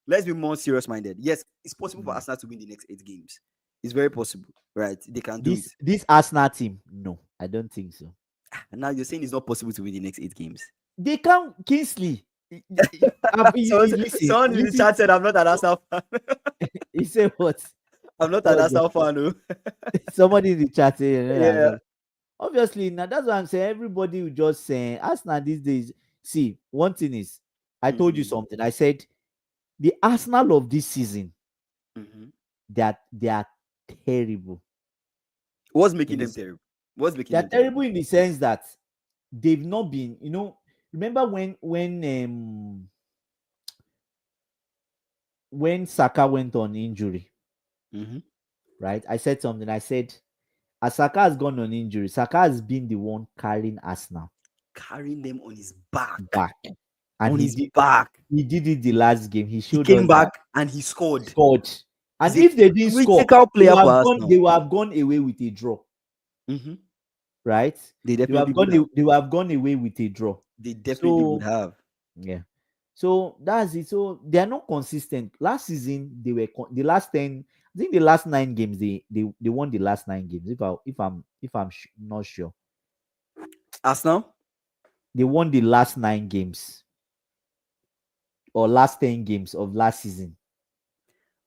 Speaker 1: let's be more serious minded. Yes, it's possible for Arsenal to win the next 8 games. It's very possible, right? They can do it.
Speaker 2: This Arsenal team, no, I don't think so.
Speaker 1: And now you're saying it's not possible to win the next 8 games.
Speaker 2: They can't. Kingsley.
Speaker 1: Someone in the chat said, "I'm not an Arsenal fan."
Speaker 2: He said what?
Speaker 1: I'm not an Arsenal fan. No.
Speaker 2: Somebody in the chat said,
Speaker 1: yeah.
Speaker 2: Obviously, now that's what I'm saying. Everybody will just say Arsenal these days. See, one thing is, I told you something. I said the Arsenal of this season, they are terrible.
Speaker 1: What's making them terrible?
Speaker 2: They're terrible in the sense that they've not been, remember when Saka went on injury, right? I said something. I said, as Saka has gone on injury, Saka has been the one carrying Arsenal.
Speaker 1: Carrying them on his back.
Speaker 2: And
Speaker 1: on his back.
Speaker 2: He did it the last game. He
Speaker 1: came back and he scored.
Speaker 2: And if they didn't score, they would have gone away with a draw. Right? They would have gone away with a draw.
Speaker 1: They definitely would have.
Speaker 2: Yeah. So that's it. So they are not consistent. Last season, they were the last 10. I think the last 9 games they won the last 9 games. If I'm not sure.
Speaker 1: Arsenal?
Speaker 2: They won the last 9 games. or last 10 games of last season.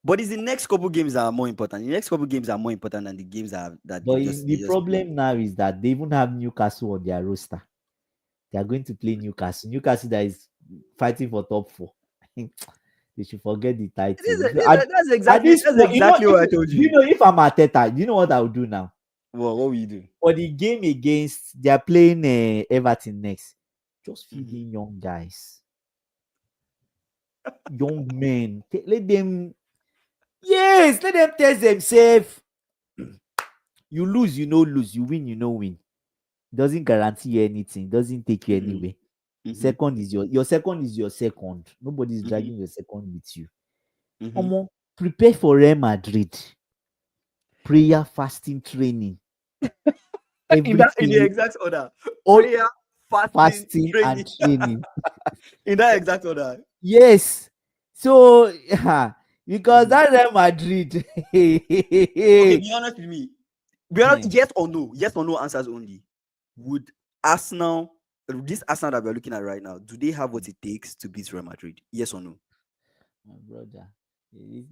Speaker 1: But it's the next couple games that are more important. The next couple games are more important than the games that
Speaker 2: But
Speaker 1: they
Speaker 2: the
Speaker 1: just played.
Speaker 2: problem now is that they even have Newcastle on their roster. They are going to play Newcastle. Newcastle that is fighting for top 4. They should forget the title. At this
Speaker 1: That's
Speaker 2: point,
Speaker 1: exactly what I told
Speaker 2: do you
Speaker 1: you.
Speaker 2: know if I'm Arteta, do you know what I will do now?
Speaker 1: Well, what will you do?
Speaker 2: For the game against, they are playing Everton next. Just feed
Speaker 1: Mhm.
Speaker 2: in young guys, young men. Let them, yes, let them test themselves. You lose, you know lose. You win, you know win. Doesn't guarantee you anything. Doesn't take you
Speaker 1: Mhm.
Speaker 2: anywhere.
Speaker 1: Mhm.
Speaker 2: Second is your second is your second. Nobody's
Speaker 1: Mhm.
Speaker 2: dragging your second with you.
Speaker 1: Mhm.
Speaker 2: Omo, prepare for Real Madrid. Prayer, fasting, training.
Speaker 1: In the
Speaker 2: Everything.
Speaker 1: exact order.
Speaker 2: All
Speaker 1: Prayer, fasting,
Speaker 2: fasting and
Speaker 1: training.
Speaker 2: training.
Speaker 1: In that exact order.
Speaker 2: Yes. So yeah, because
Speaker 1: Mhm.
Speaker 2: that Real Madrid.
Speaker 1: Okay, be honest with me. Be honest,
Speaker 2: Hmm,
Speaker 1: yes or no. Yes or no answers only. Would Arsenal, this Arsenal that we're looking at right now, do they have what it takes to beat Real Madrid? Yes or no?
Speaker 2: my brother.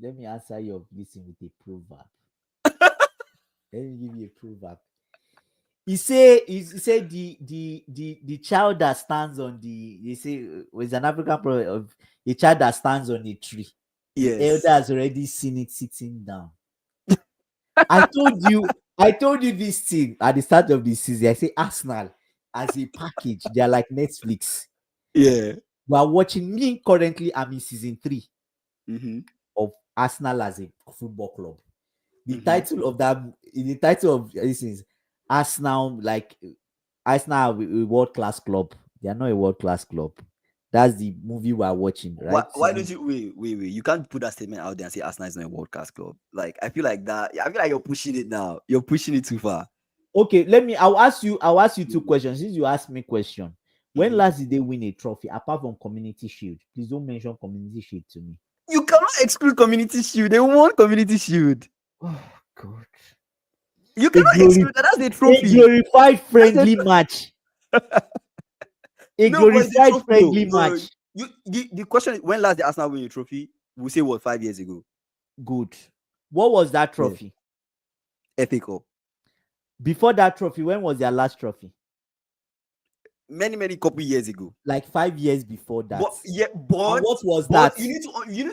Speaker 2: Let me answer your listen with a proverb. Let me give you a proverb. He said the child that stands on the they say was an African proverb of a child that stands on a tree. The elder
Speaker 1: Yes.
Speaker 2: has already seen it sitting down. I told you this thing at the start of the season. I say Arsenal as a package, they are like Netflix.
Speaker 1: Yeah.
Speaker 2: We are watching me currently. I'm in season 3
Speaker 1: Mm-hmm.
Speaker 2: of Arsenal as a football club. The
Speaker 1: Mm-hmm.
Speaker 2: title of that, the title of this is Arsenal, like Arsenal, a world class club. They are not a world class club. That's the movie we are watching,
Speaker 1: Why,
Speaker 2: right?
Speaker 1: why don't you wait? You can't put that statement out there and say Arsenal is not a world class club. Like I feel like that. I feel like you're pushing it now. You're pushing it too far.
Speaker 2: Okay, I'll ask you two questions. Since you asked me question, when
Speaker 1: Mhm.
Speaker 2: last did they win a trophy apart from Community Shield? Please don't mention Community Shield to me.
Speaker 1: You cannot exclude Community Shield. They won Community Shield.
Speaker 2: Oh God.
Speaker 1: You
Speaker 2: A
Speaker 1: cannot
Speaker 2: glory,
Speaker 1: exclude that. That's a
Speaker 2: a
Speaker 1: trophy.
Speaker 2: glorified
Speaker 1: That's a
Speaker 2: friendly match. A
Speaker 1: no, but it's a
Speaker 2: glorified
Speaker 1: trophy though.
Speaker 2: friendly
Speaker 1: No,
Speaker 2: match.
Speaker 1: the question is when last did Arsenal win a trophy? We'll say what 5 years ago.
Speaker 2: Good. What was that
Speaker 1: Yeah.
Speaker 2: trophy?
Speaker 1: FA Cup.
Speaker 2: Before that trophy, when was their last trophy?
Speaker 1: Many couple years ago.
Speaker 2: Like 5 years before that.
Speaker 1: But yeah,
Speaker 2: And what was
Speaker 1: but
Speaker 2: that?
Speaker 1: you need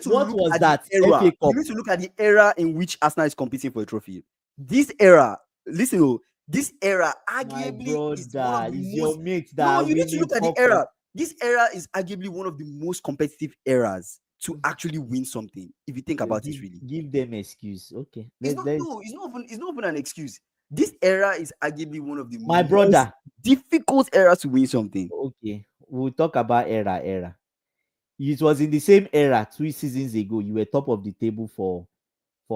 Speaker 1: to
Speaker 2: What
Speaker 1: look
Speaker 2: was
Speaker 1: at the
Speaker 2: that? FA
Speaker 1: era. You
Speaker 2: Cup.
Speaker 1: need to look at the era in which Arsenal is competing for a trophy. This era, listen, oh, this era
Speaker 2: My
Speaker 1: arguably is one of
Speaker 2: brother,
Speaker 1: the
Speaker 2: is your
Speaker 1: most.
Speaker 2: mate that
Speaker 1: No,
Speaker 2: are
Speaker 1: you need to
Speaker 2: winning
Speaker 1: look at the
Speaker 2: cup.
Speaker 1: era. This era is arguably one of the most competitive eras to actually win something. If you think about it,
Speaker 2: Give
Speaker 1: really,
Speaker 2: give them excuse. Okay.
Speaker 1: it's not. No, it's not even an excuse. This era is arguably one of the
Speaker 2: My
Speaker 1: most
Speaker 2: brother.
Speaker 1: difficult eras to win something.
Speaker 2: Okay. We'll talk about era. It was in the same era 2 seasons ago. You were top of the table for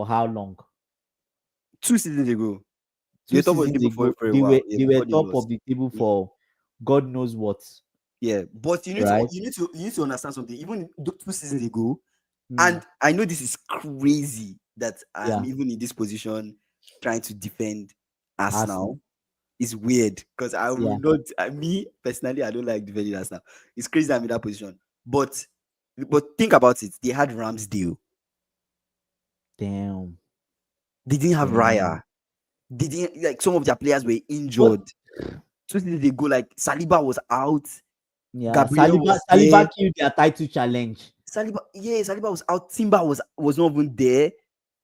Speaker 2: how long?
Speaker 1: 2 seasons ago,
Speaker 2: Two
Speaker 1: they top of the
Speaker 2: seasons
Speaker 1: table
Speaker 2: ago,
Speaker 1: for a
Speaker 2: they
Speaker 1: while.
Speaker 2: were
Speaker 1: Yeah,
Speaker 2: they were
Speaker 1: before they
Speaker 2: top of
Speaker 1: lost.
Speaker 2: the table
Speaker 1: Mhm.
Speaker 2: for God knows what,
Speaker 1: Yeah, but
Speaker 2: right?
Speaker 1: you need to understand something. Even 2 seasons ago,
Speaker 2: Hmm.
Speaker 1: and I know this is crazy that I'm
Speaker 2: Yeah.
Speaker 1: even in this position trying to defend Arsenal.
Speaker 2: Arsenal.
Speaker 1: It's weird because I will
Speaker 2: Yeah.
Speaker 1: not. Me personally, I don't like defending Arsenal. It's crazy I'm in that position. But think about it. They had Ramsdale.
Speaker 2: Damn.
Speaker 1: They didn't have
Speaker 2: Damn.
Speaker 1: Raya. They didn't like some of their players were
Speaker 2: What?
Speaker 1: injured. 2 seasons ago, like Saliba was out.
Speaker 2: Yeah.
Speaker 1: Gabriel
Speaker 2: Saliba
Speaker 1: was there.
Speaker 2: Saliba killed their title challenge.
Speaker 1: Saliba was out. Timber was not even there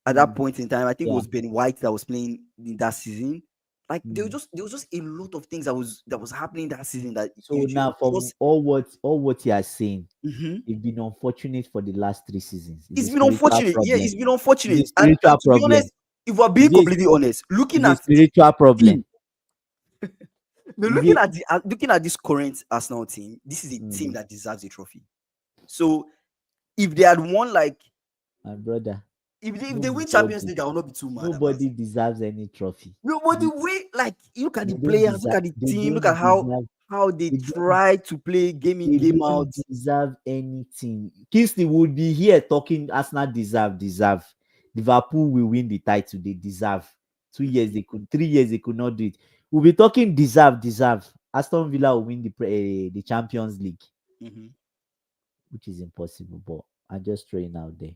Speaker 1: at that
Speaker 2: Hmm.
Speaker 1: point in time. I think it
Speaker 2: Yeah.
Speaker 1: was Ben White that was playing in that season. Like
Speaker 2: Hmm.
Speaker 1: there was just a lot of things that was happening that season that
Speaker 2: So now,
Speaker 1: you
Speaker 2: from
Speaker 1: just
Speaker 2: all what you are saying,
Speaker 1: Mhm.
Speaker 2: you've been unfortunate for the last 3 seasons. It's a
Speaker 1: It's been
Speaker 2: spiritual
Speaker 1: unfortunate. Yeah,
Speaker 2: problem.
Speaker 1: it's been
Speaker 2: It's a
Speaker 1: unfortunate.
Speaker 2: spiritual
Speaker 1: And to be
Speaker 2: problem.
Speaker 1: honest, if we're being
Speaker 2: It's a,
Speaker 1: completely honest,
Speaker 2: it's a spiritual problem.
Speaker 1: team, no,
Speaker 2: Is it?
Speaker 1: looking at this current Arsenal team, this is a team
Speaker 2: Hmm.
Speaker 1: that deserves a trophy. So if they had won like
Speaker 2: My brother,
Speaker 1: if they win Champions
Speaker 2: nobody,
Speaker 1: League, I will not be too mad about
Speaker 2: nobody
Speaker 1: it.
Speaker 2: deserves any trophy.
Speaker 1: No, but the
Speaker 2: They,
Speaker 1: way, like, you look at the
Speaker 2: they don't
Speaker 1: players, look
Speaker 2: deserve.
Speaker 1: at the
Speaker 2: They
Speaker 1: team, look
Speaker 2: don't
Speaker 1: at
Speaker 2: deserve.
Speaker 1: how they
Speaker 2: They don't.
Speaker 1: try to play game in,
Speaker 2: They
Speaker 1: game out.
Speaker 2: don't deserve anything. Kingsley would be here talking. Arsenal deserve. Liverpool will win the title. They deserve. 2 years they could. 3 years they could not do it. We'll be talking deserve. Aston Villa will win the Champions League.
Speaker 1: Mhm.
Speaker 2: which is impossible, but I'm just throwing out there.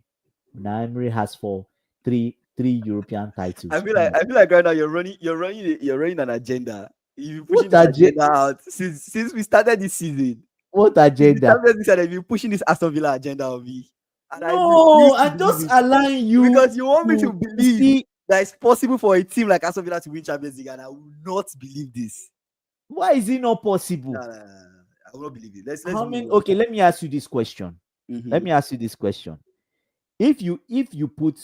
Speaker 2: Now Emery has three European titles.
Speaker 1: I feel like right now you're running an agenda. You've been pushing
Speaker 2: What
Speaker 1: this
Speaker 2: agenda?
Speaker 1: agenda out since we started this season.
Speaker 2: What
Speaker 1: Since we
Speaker 2: agenda?
Speaker 1: started this season, you've been pushing this Aston Villa agenda on me, and I
Speaker 2: No,
Speaker 1: refuse to
Speaker 2: I'm
Speaker 1: believe
Speaker 2: just
Speaker 1: it
Speaker 2: allowing you
Speaker 1: because you want me to
Speaker 2: to
Speaker 1: believe
Speaker 2: see.
Speaker 1: that it's possible for a team like Aston Villa to win Champions League, and I will not believe this.
Speaker 2: Why is it not possible?
Speaker 1: Nah. I will not believe it. Let's
Speaker 2: How
Speaker 1: move
Speaker 2: many?
Speaker 1: on.
Speaker 2: Okay, let me ask you this question. Let
Speaker 1: Mhm.
Speaker 2: me ask you this question. If you put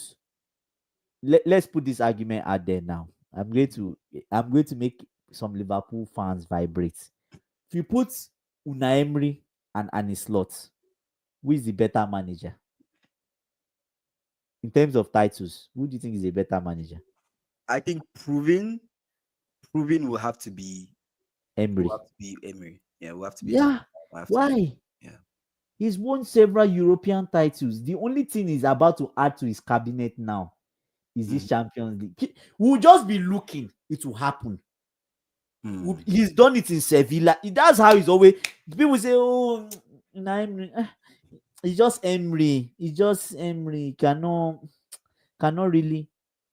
Speaker 2: let's put this argument out there now. I'm going to make some Liverpool fans vibrate. If you put Unai Emery and Arne Slot, who is the better manager in terms of titles? Who do you think is a better manager?
Speaker 1: I think proving will have to be
Speaker 2: Emery.
Speaker 1: Emery. Yeah, will have to be Emery.
Speaker 2: Yeah.
Speaker 1: Will have to be.
Speaker 2: Why?
Speaker 1: Yeah.
Speaker 2: He's won several European titles. The only thing he's about to add to his cabinet now is this
Speaker 1: Mhm.
Speaker 2: Champions League. We'll just be looking. It will happen.
Speaker 1: Mm.
Speaker 2: He's done it in Sevilla. That's how he's always. People say, "Oh, Emery, it's just Emery. It's just Emery. Cannot really."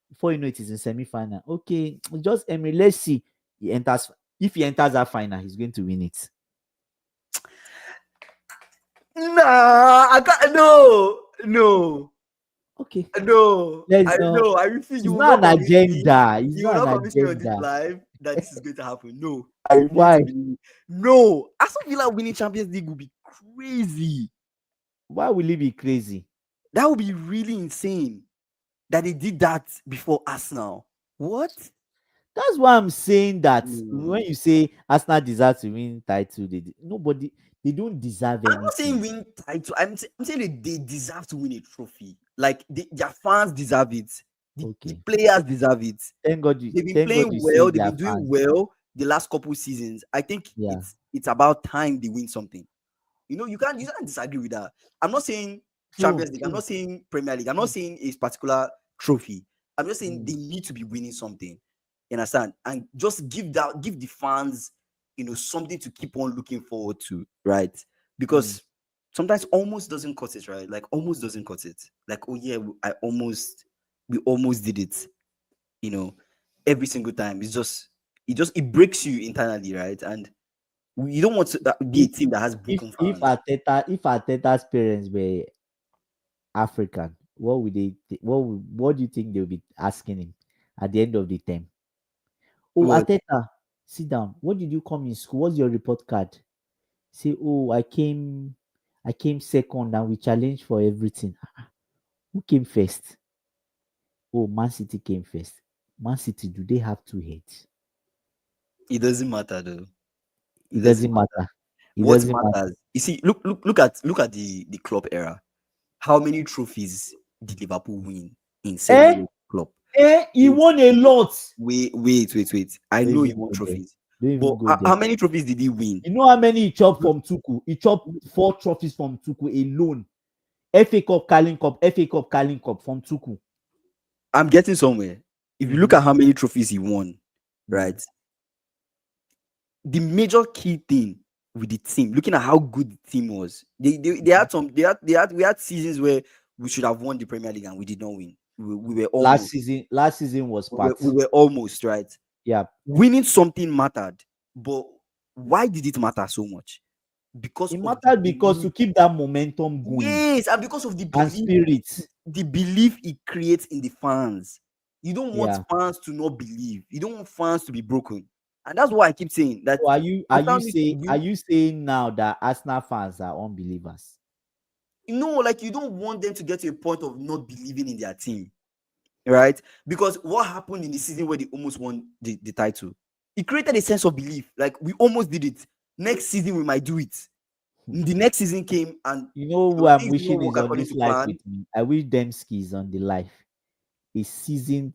Speaker 2: Before you know it is in semi-final. Okay, it's just Emery. Let's see. He enters. If he enters that final, he's going to win it.
Speaker 1: Nah, I can't. No.
Speaker 2: Okay,
Speaker 1: No,
Speaker 2: let's
Speaker 1: I
Speaker 2: know.
Speaker 1: know. I refuse. You
Speaker 2: It's
Speaker 1: will
Speaker 2: not
Speaker 1: not
Speaker 2: an
Speaker 1: convince me.
Speaker 2: agenda. It's
Speaker 1: You will
Speaker 2: not
Speaker 1: not
Speaker 2: an
Speaker 1: convince me on this
Speaker 2: agenda.
Speaker 1: live that this is going to happen. No, I refuse to
Speaker 2: Why?
Speaker 1: believe it. No, Aston Villa winning Champions League would be crazy.
Speaker 2: Why will it be crazy?
Speaker 1: That would be really insane that they did that before Arsenal. What?
Speaker 2: That's why I'm saying that when
Speaker 1: No.
Speaker 2: you say Arsenal deserve to win title, nobody they don't deserve
Speaker 1: I'm not saying
Speaker 2: anything.
Speaker 1: win title. I'm saying that they deserve to win a trophy. Like their fans deserve it. The
Speaker 2: Okay.
Speaker 1: players deserve it.
Speaker 2: Thank God you
Speaker 1: They've been
Speaker 2: thank God
Speaker 1: playing
Speaker 2: you
Speaker 1: well.
Speaker 2: said
Speaker 1: They've
Speaker 2: their
Speaker 1: been doing
Speaker 2: fans.
Speaker 1: well the last couple seasons. I think
Speaker 2: Yeah.
Speaker 1: it's about time they win something. You can't disagree with that. I'm not saying
Speaker 2: True,
Speaker 1: Champions League. I'm
Speaker 2: true.
Speaker 1: not saying Premier League. I'm not
Speaker 2: true.
Speaker 1: saying a particular trophy. I'm just saying
Speaker 2: Mm,
Speaker 1: they need to be winning something. You understand? And just give the fans, something to keep on looking forward to, right?
Speaker 2: mm.
Speaker 1: Because sometimes almost doesn't cut it, right? Like almost doesn't cut it. Like, oh yeah, we almost did it. You know, every single time. It breaks you internally, right? And you don't want to be a
Speaker 2: If
Speaker 1: team that has
Speaker 2: if
Speaker 1: broken
Speaker 2: if
Speaker 1: fans.
Speaker 2: Arteta's parents were African, what do you think they'll be asking him at the end of the term? Oh,
Speaker 1: What?
Speaker 2: Arteta, sit down. What did you come in school? What's your report card? Say, oh, I came second and we challenged for everything. Who came first? Oh, Man City came first. Man City, do they have two heads?
Speaker 1: It doesn't matter though. It
Speaker 2: It
Speaker 1: doesn't
Speaker 2: doesn't
Speaker 1: matter.
Speaker 2: matter. It
Speaker 1: What
Speaker 2: doesn't matter.
Speaker 1: matters? You see, look at the club era. How many trophies did Liverpool win in 7 years
Speaker 2: Eh?
Speaker 1: club?
Speaker 2: He
Speaker 1: Wait,
Speaker 2: won a lot.
Speaker 1: wait. I
Speaker 2: Don't
Speaker 1: know he
Speaker 2: even
Speaker 1: won
Speaker 2: go there.
Speaker 1: trophies,
Speaker 2: Don't
Speaker 1: but
Speaker 2: even go there.
Speaker 1: how many trophies did he win?
Speaker 2: You know how many he chopped
Speaker 1: Look,
Speaker 2: from Tuku? He chopped 4 trophies from Tuku alone. FA Cup, Carling Cup, FA Cup, Carling Cup from Tuku.
Speaker 1: I'm getting somewhere. If you look
Speaker 2: Mhm.
Speaker 1: at how many trophies he won,
Speaker 2: Mm.
Speaker 1: right? The major key thing with the team, looking at how good the team was, they had some we had seasons where we should have won the Premier League and we did not win. We were almost.
Speaker 2: Last season was
Speaker 1: We
Speaker 2: part.
Speaker 1: were almost, right.
Speaker 2: Yeah.
Speaker 1: Winning something mattered, but why did it matter so much? Because
Speaker 2: It
Speaker 1: of the
Speaker 2: mattered because
Speaker 1: belief.
Speaker 2: to keep that momentum going
Speaker 1: Yes, and because of the
Speaker 2: and
Speaker 1: belief,
Speaker 2: spirit.
Speaker 1: the belief it creates in the fans. You don't want
Speaker 2: Yeah.
Speaker 1: fans to not believe. You don't want fans to be broken, and that's why I keep saying that.
Speaker 2: So
Speaker 1: After me to
Speaker 2: are
Speaker 1: win,
Speaker 2: you saying now that Arsenal fans are unbelievers?
Speaker 1: like you don't want them to get to a point of not believing in their team, right? Because what happened in the season where they almost won the title, it created a sense of belief. Like we almost did it. Next season we might do it. The next season came and
Speaker 2: You know who I'm
Speaker 1: things did not
Speaker 2: wishing
Speaker 1: work
Speaker 2: is on
Speaker 1: according
Speaker 2: this
Speaker 1: to
Speaker 2: life
Speaker 1: plan.
Speaker 2: with me? I wish Dembski is on the life. A seasoned,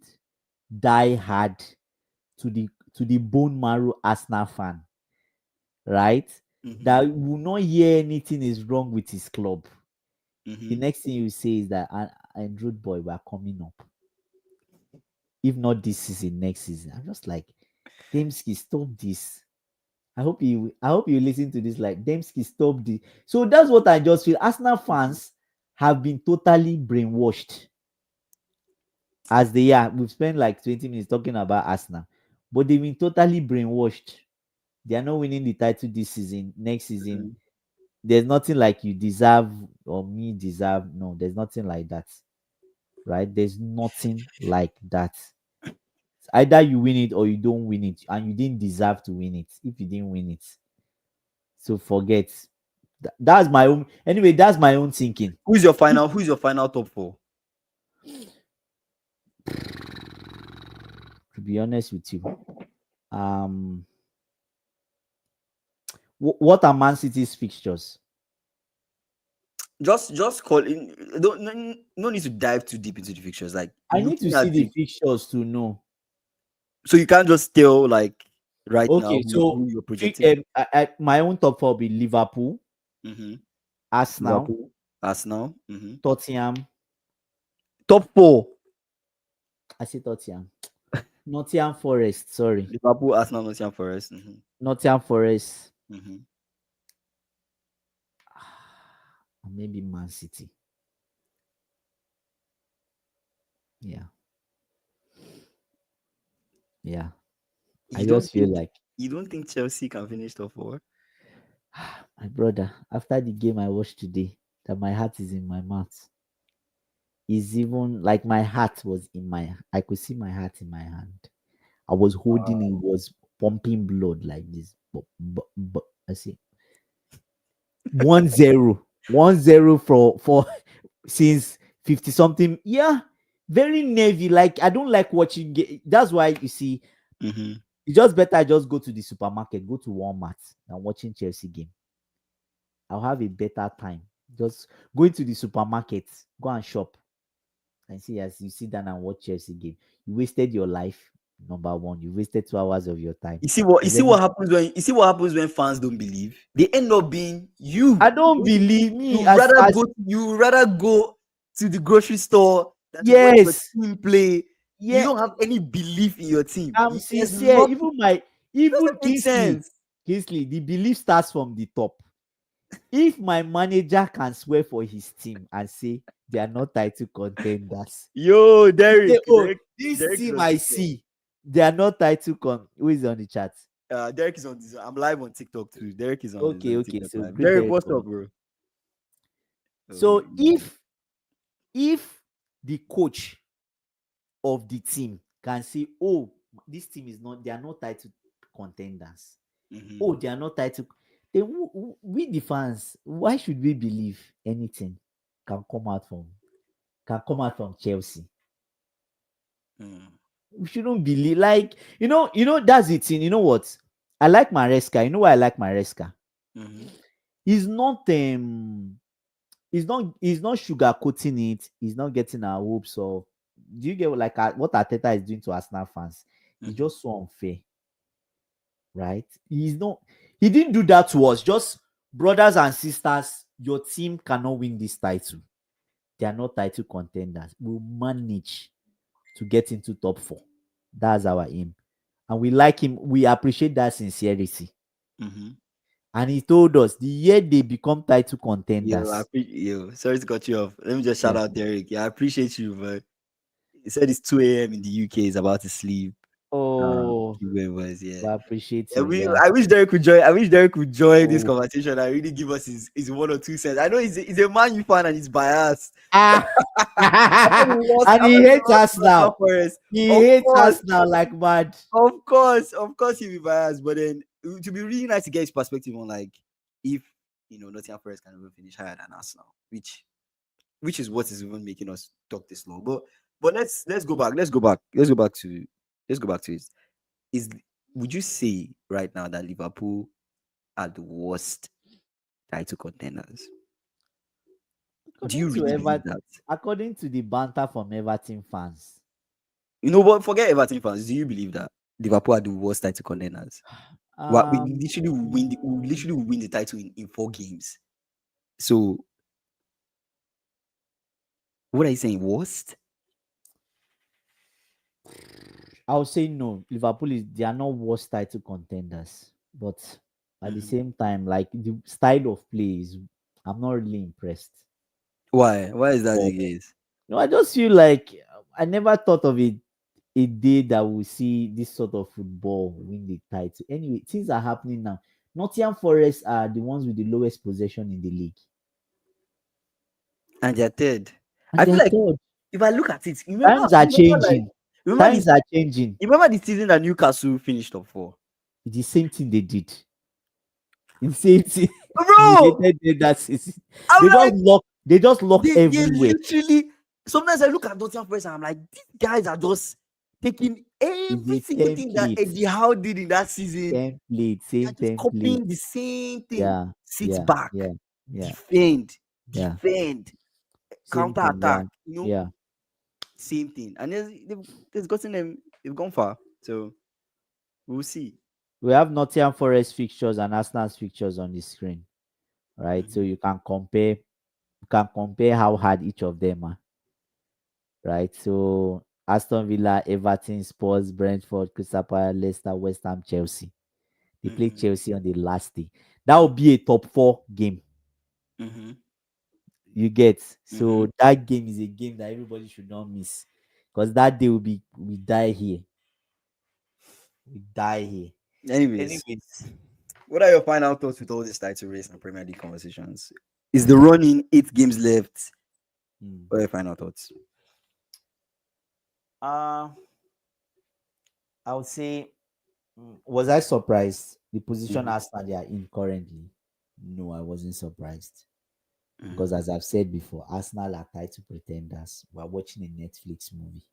Speaker 2: die hard to the bone marrow Arsenal fan, right?
Speaker 1: Mhm,
Speaker 2: That will not hear anything is wrong with his club. The
Speaker 1: mhm.
Speaker 2: next thing you say is that Andrew boy, we are coming up. If not this season, next season. I'm just like, Dembski, stop this. I hope you listen to this. Like Dembski stop the. So that's what I just feel. Arsenal fans have been totally brainwashed. As they are, we've spent like 20 minutes talking about Arsenal, but they've been totally brainwashed. They are not winning the title this season. Next season,
Speaker 1: Mhm.
Speaker 2: there's nothing like you deserve or me deserve. No, there's nothing like that. Right? There's nothing like that. It's either you win it or you don't win it, and you didn't deserve to win it if you didn't win it. So forget. That's my own. Anyway, that's my own thinking.
Speaker 1: Who's your final? Who's your final top four?
Speaker 2: To be honest with you, um, what are Man City's fixtures?
Speaker 1: Just call in. Don't no need to dive too deep into the fixtures. Like
Speaker 2: I need to
Speaker 1: looking
Speaker 2: see
Speaker 1: at
Speaker 2: the
Speaker 1: it,
Speaker 2: fixtures to know.
Speaker 1: so you can't just tell like right now
Speaker 2: Okay, so
Speaker 1: who you're projecting.
Speaker 2: my own top four will be Liverpool,
Speaker 1: Mm-hmm.
Speaker 2: Arsenal,
Speaker 1: Liverpool, Arsenal. Mm-hmm.
Speaker 2: Tottenham.
Speaker 1: Top four:
Speaker 2: I say Tottenham. Nottingham Forest. Sorry,
Speaker 1: Liverpool, Arsenal, Nottingham Forest. Mm-hmm.
Speaker 2: Nottingham Forest.
Speaker 1: Mm-hmm.
Speaker 2: And maybe Man City. Yeah, yeah. I just feel like
Speaker 1: You don't think Chelsea can finish top four?
Speaker 2: my brother. After the game I watched today, that my heart is in my mouth. Is even like my heart was in my. I could see my heart in my hand. I was holding it, was pumping blood like this. But I see 1-0, 1-0 for since 50 something. Yeah, very navy. Like I don't like watching. That's why you see,
Speaker 1: Mm-hmm.
Speaker 2: it's just better I just go to the supermarket, go to Walmart, than watching Chelsea game. I'll have a better time. Just going to the supermarket, go and shop, and see as you sit down and watch Chelsea game. You wasted your life. Number one, you wasted 2 hours of your time.
Speaker 1: You see what happens when fans don't believe. They end up being you.
Speaker 2: I don't believe me
Speaker 1: You rather go to the grocery store than to watch your
Speaker 2: yes,
Speaker 1: team play. You
Speaker 2: yeah,
Speaker 1: don't have any belief in your team.
Speaker 2: I'm
Speaker 1: There's
Speaker 2: sincere.
Speaker 1: nothing.
Speaker 2: Even
Speaker 1: Doesn't make
Speaker 2: Kingsley,
Speaker 1: sense.
Speaker 2: Kingsley, the belief starts from the top. If my manager can swear for his team and say they are not title contenders,
Speaker 1: Yo,
Speaker 2: say, oh,
Speaker 1: Derek,
Speaker 2: this
Speaker 1: Derek is
Speaker 2: team
Speaker 1: on
Speaker 2: I
Speaker 1: TikTok.
Speaker 2: see, they are not title con. Who is on the chat?
Speaker 1: Derek is on this. I'm live on TikTok too. Derek is
Speaker 2: Okay,
Speaker 1: on
Speaker 2: okay.
Speaker 1: TikTok
Speaker 2: So
Speaker 1: live.
Speaker 2: greet
Speaker 1: Derek,
Speaker 2: Derek
Speaker 1: what's
Speaker 2: for me.
Speaker 1: up, bro?
Speaker 2: So if the coach of the team can say, oh, this team is not, they are not title contenders.
Speaker 1: Mhm.
Speaker 2: Oh, they are not title. Then we the fans, why should we believe anything can come out from Chelsea?
Speaker 1: Mm.
Speaker 2: We shouldn't believe, like, that's the thing. You know what? I like Maresca. You know why I like Maresca?
Speaker 1: Mhm.
Speaker 2: He's not he's not sugarcoating it. He's not getting our hopes of. Do you get what Arteta is doing to Arsenal fans? It's
Speaker 1: Mhm.
Speaker 2: just so unfair, right? He didn't do that to us. Just brothers and sisters, your team cannot win this title. They are not title contenders. We'll manage to get into top four. That's our aim. And we like him. We appreciate that sincerity.
Speaker 1: Mhm.
Speaker 2: And he told us the year they become title contenders.
Speaker 1: Sorry to cut you off. Let me just shout
Speaker 2: Yeah.
Speaker 1: out Derek. Yeah, I appreciate you, but he said it's 2 a.m. in the UK. He's about to sleep.
Speaker 2: Oh,
Speaker 1: Yeah.
Speaker 2: we appreciate
Speaker 1: Yeah,
Speaker 2: you. Yeah.
Speaker 1: I wish Derek could join. I wish Derek could join this
Speaker 2: Oh.
Speaker 1: conversation and really give us his 1 or 2 cents. I know he's a Man U fan and he's biased.
Speaker 2: Ah. And he
Speaker 1: After we
Speaker 2: hates
Speaker 1: lost
Speaker 2: us
Speaker 1: to Nottingham
Speaker 2: now.
Speaker 1: Forest.
Speaker 2: He
Speaker 1: Of
Speaker 2: hates
Speaker 1: course,
Speaker 2: us now like mad.
Speaker 1: of course, he'll be biased. But then it would be really nice to get his perspective on like if Nottingham Forest can even finish higher than Arsenal, which is what is even making us talk this long. But let's go back. Let's go back to it. Is Would you say right now that Liverpool are the worst title contenders? Do you
Speaker 2: According to
Speaker 1: really believe
Speaker 2: Ever,
Speaker 1: that?
Speaker 2: according to the banter from Everton fans,
Speaker 1: But forget Everton fans. Do you believe that Liverpool are the worst title contenders? What we
Speaker 2: um,
Speaker 1: literally will win we literally will win the title in 4 games. So what are you saying? Worst?
Speaker 2: I would say no. They are not worst title contenders. but at the
Speaker 1: Mhm.
Speaker 2: same time, like the style of play is, I'm not really impressed.
Speaker 1: Why? Why is that
Speaker 2: But
Speaker 1: the case?
Speaker 2: no, I just feel like I never thought of it a day that we see this sort of football win the title. Anyway, things are happening now. Nottingham Forest are the ones with the lowest possession in the league,
Speaker 1: And they're third.
Speaker 2: and
Speaker 1: I
Speaker 2: they
Speaker 1: feel
Speaker 2: are
Speaker 1: like
Speaker 2: third.
Speaker 1: if I look at it,
Speaker 2: Times are
Speaker 1: like
Speaker 2: changing.
Speaker 1: remember
Speaker 2: Times
Speaker 1: this
Speaker 2: are changing.
Speaker 1: remember the season that Newcastle finished top four.
Speaker 2: It's the same thing they did. The same thing. We
Speaker 1: Bro,
Speaker 2: hated them that season.
Speaker 1: I'm
Speaker 2: They just
Speaker 1: like
Speaker 2: lock. They just lock
Speaker 1: they
Speaker 2: everywhere.
Speaker 1: literally sometimes I look at Nottingham Forest and I'm like, these guys are just taking
Speaker 2: It's
Speaker 1: every
Speaker 2: a
Speaker 1: single thing that
Speaker 2: template.
Speaker 1: Eddie Howe did in that season.
Speaker 2: Template.
Speaker 1: They're
Speaker 2: Same
Speaker 1: just
Speaker 2: template.
Speaker 1: copying the same thing.
Speaker 2: Yeah.
Speaker 1: Sit
Speaker 2: Yeah.
Speaker 1: back,
Speaker 2: Yeah. Yeah.
Speaker 1: defend,
Speaker 2: Yeah.
Speaker 1: defend,
Speaker 2: Same
Speaker 1: counter
Speaker 2: thing. Yeah.
Speaker 1: attack,
Speaker 2: Yeah.
Speaker 1: same thing. And they've gotten them, they've gone far. So we'll see.
Speaker 2: We have Nottingham Forest fixtures and Arsenal's fixtures on the screen, right? So
Speaker 1: Mhm.
Speaker 2: you can compare. You can compare how hard each of them are, right? So Aston Villa, Everton, Spurs, Brentford, Crystal Palace, Leicester, West Ham, Chelsea. They play
Speaker 1: Mhm.
Speaker 2: Chelsea on the last day. That will be a top four game.
Speaker 1: Mhm.
Speaker 2: You get, so
Speaker 1: Mhm.
Speaker 2: that game is a game that everybody should not miss, because that day will be, we die here. We die here.
Speaker 1: Anyways,
Speaker 2: Anyways,
Speaker 1: what are your final thoughts with all this title race and Premier League conversations? Is the running 8 games left?
Speaker 2: hmm.
Speaker 1: What are your final thoughts?
Speaker 2: uh, I would say, was I surprised the position
Speaker 1: Mhm.
Speaker 2: Arsenal they are in currently? No, I wasn't surprised, because
Speaker 1: Mhm.
Speaker 2: as I've said before, Arsenal are title pretenders. We're watching a Netflix movie.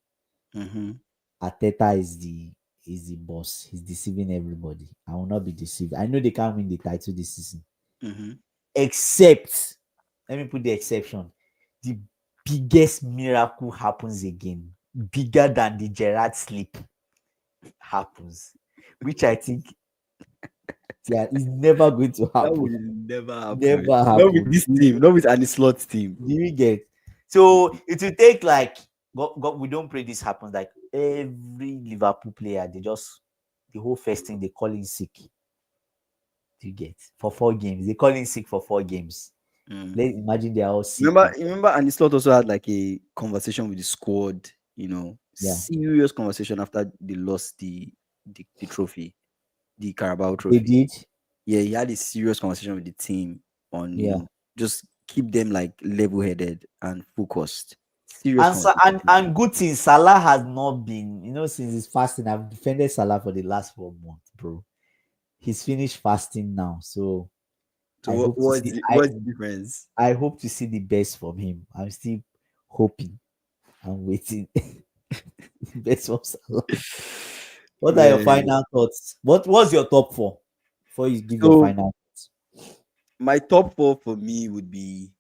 Speaker 1: Mhm.
Speaker 2: Ateta is the boss. He's deceiving everybody. I will not be deceived. I know they can't win the title this season,
Speaker 1: Mhm.
Speaker 2: except, let me put the exception, the biggest miracle happens again, bigger than the Gerrard sleep happens, which I think, yeah, is never going to
Speaker 1: That will
Speaker 2: happen.
Speaker 1: never happen.
Speaker 2: Never
Speaker 1: Not with
Speaker 2: happen.
Speaker 1: this team. Not with any slot team.
Speaker 2: Do you get? So it will take like, God, we don't pray this happens. Like every Liverpool player, they just, the whole first thing they call in sick. Do you get? For 4 games, they call in sick for 4 games.
Speaker 1: Mm.
Speaker 2: Let's imagine they are all sick.
Speaker 1: Remember, and Slot also had like a conversation with the squad.
Speaker 2: Yeah,
Speaker 1: Serious conversation after they lost the trophy, the Carabao
Speaker 2: they
Speaker 1: Trophy.
Speaker 2: did.
Speaker 1: Yeah, he had a serious conversation with the team on
Speaker 2: Yeah.
Speaker 1: just keep them like level-headed and focused. Serious
Speaker 2: And so,
Speaker 1: conversation.
Speaker 2: and good thing, Salah has not been, since his fasting. I've defended Salah for the last 4 months, bro. He's finished fasting now, so
Speaker 1: So
Speaker 2: I hope to see.
Speaker 1: what's the difference?
Speaker 2: I hope to see the best from him. I'm still hoping and waiting. Best from Salah. What are your
Speaker 1: Man.
Speaker 2: final thoughts? What was your top four before you give your
Speaker 1: So
Speaker 2: final thoughts?
Speaker 1: my top four for me would be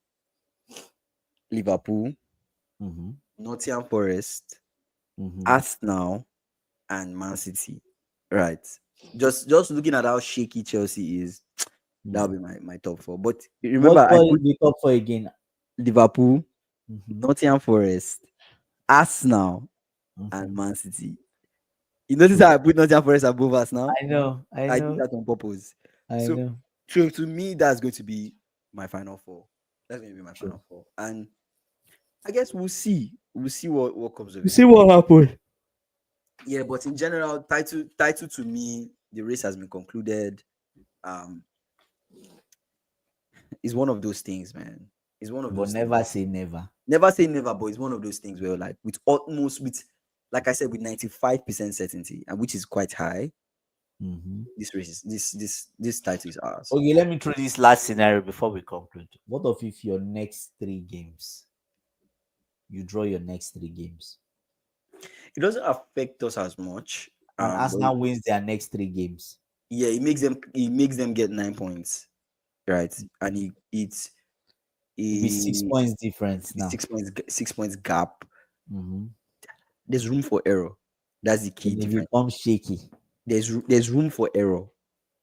Speaker 1: Liverpool,
Speaker 2: Mm-hmm.
Speaker 1: Nottingham Forest,
Speaker 2: Mm-hmm.
Speaker 1: Arsenal, and Man City. Right. Just looking at how shaky Chelsea is, that'll
Speaker 2: Mm.
Speaker 1: be my top four. But
Speaker 2: What
Speaker 1: remember, I
Speaker 2: was
Speaker 1: put
Speaker 2: the top four again?
Speaker 1: Liverpool,
Speaker 2: Mm-hmm.
Speaker 1: Nottingham Forest, Arsenal, and
Speaker 2: Mm-hmm.
Speaker 1: Man City. You notice how
Speaker 2: True.
Speaker 1: I put Nottingham Forest above us now?
Speaker 2: I know. I
Speaker 1: I did
Speaker 2: know.
Speaker 1: that on purpose.
Speaker 2: I
Speaker 1: So,
Speaker 2: know.
Speaker 1: to me, that's going to be my final four. That's going to be my
Speaker 2: True.
Speaker 1: final four. And I guess we'll see. We'll see what comes of
Speaker 2: You
Speaker 1: it.
Speaker 2: see what happened?
Speaker 1: Yeah, but in general, title to me, the race has been concluded. Um, it's one of those things, man. It's one of
Speaker 2: But
Speaker 1: those things.
Speaker 2: never say never.
Speaker 1: Never say never, but it's one of those things where, like, with like I said, with 95% certainty, and which is quite high,
Speaker 2: Mm-hmm.
Speaker 1: this race is this title is ours.
Speaker 2: Okay, let me throw this last scenario before we conclude. What if your next 3 games, you draw your next 3 games,
Speaker 1: It doesn't affect us as much.
Speaker 2: and
Speaker 1: But
Speaker 2: Arsenal wins their next 3 games?
Speaker 1: yeah, it makes them get 9 points, right? And
Speaker 2: It'll be 6
Speaker 1: it,
Speaker 2: points difference
Speaker 1: it's
Speaker 2: now.
Speaker 1: 6 points gap.
Speaker 2: Mm-hmm.
Speaker 1: There's room for error. That's the key
Speaker 2: Then it
Speaker 1: difference.
Speaker 2: becomes shaky.
Speaker 1: There's room for error.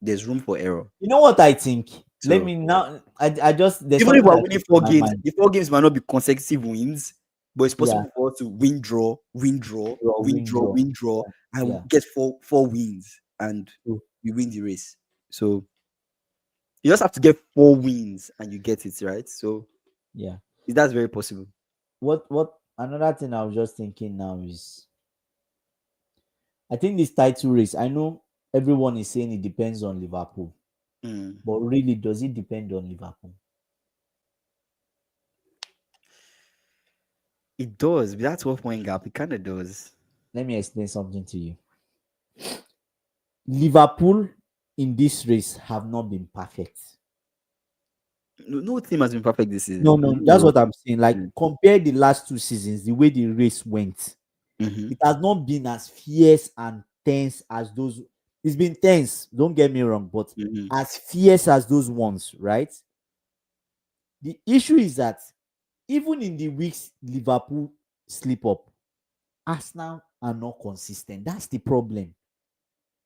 Speaker 1: There's room for error.
Speaker 2: You know what I think? Let
Speaker 1: So
Speaker 2: me now. I just, there's
Speaker 1: even if
Speaker 2: something
Speaker 1: we're
Speaker 2: that
Speaker 1: winning
Speaker 2: came to
Speaker 1: four
Speaker 2: my
Speaker 1: games,
Speaker 2: mind.
Speaker 1: the 4 games might not be consecutive wins, but it's
Speaker 2: Yeah,
Speaker 1: possible for us to win, draw, win, draw,
Speaker 2: draw,
Speaker 1: win,
Speaker 2: win,
Speaker 1: draw,
Speaker 2: draw.
Speaker 1: win, draw, and
Speaker 2: Yeah,
Speaker 1: get four wins, and
Speaker 2: true,
Speaker 1: we win the race. So you just have to get 4 wins and you get it, right? So
Speaker 2: Yeah.
Speaker 1: that's very possible.
Speaker 2: What another thing I was just thinking now is, I think this title race, I know everyone is saying it depends on Liverpool,
Speaker 1: Mm.
Speaker 2: but really, does it depend on Liverpool?
Speaker 1: It does. With that 12-point gap, it kind of does.
Speaker 2: Let me explain something to you. Liverpool in this race have not been perfect.
Speaker 1: No team has been perfect this
Speaker 2: No,
Speaker 1: season.
Speaker 2: no, that's
Speaker 1: No.
Speaker 2: what I'm saying. Like,
Speaker 1: Mm.
Speaker 2: compare the last 2 seasons, the way the race went,
Speaker 1: Mhm.
Speaker 2: it has not been as fierce and tense as those. It's been tense, don't get me wrong, but
Speaker 1: Mhm.
Speaker 2: as fierce as those ones, right? The issue is that even in the weeks Liverpool slip up, Arsenal are not consistent. That's the problem.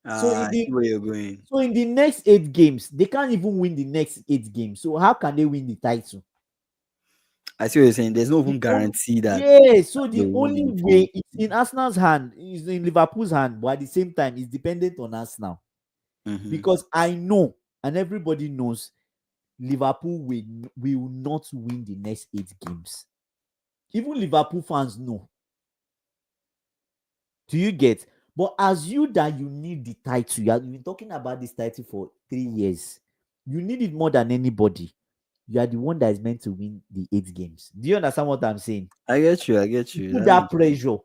Speaker 2: So in
Speaker 1: I see
Speaker 2: the
Speaker 1: where you're going.
Speaker 2: so in the next 8 games, they can't even win the next 8 games. So how can they win the title?
Speaker 1: I see what you're saying. There's no even
Speaker 2: The only,
Speaker 1: guarantee that
Speaker 2: yeah, so
Speaker 1: they
Speaker 2: the
Speaker 1: will win
Speaker 2: only
Speaker 1: the
Speaker 2: way
Speaker 1: game.
Speaker 2: it's in Arsenal's hand, is in Liverpool's hand, but at the same time, it's dependent on Arsenal.
Speaker 1: Mhm.
Speaker 2: Because I know, and everybody knows, Liverpool will not win the next 8 games. Even Liverpool fans know. Do you get? But as you that you need the title, you've been talking about this title for 3 years. You need it more than anybody. You are the one that is meant to win the 8 games. Do you understand what I'm saying?
Speaker 1: I get you. I get you.
Speaker 2: Put
Speaker 1: That
Speaker 2: that
Speaker 1: makes
Speaker 2: pressure.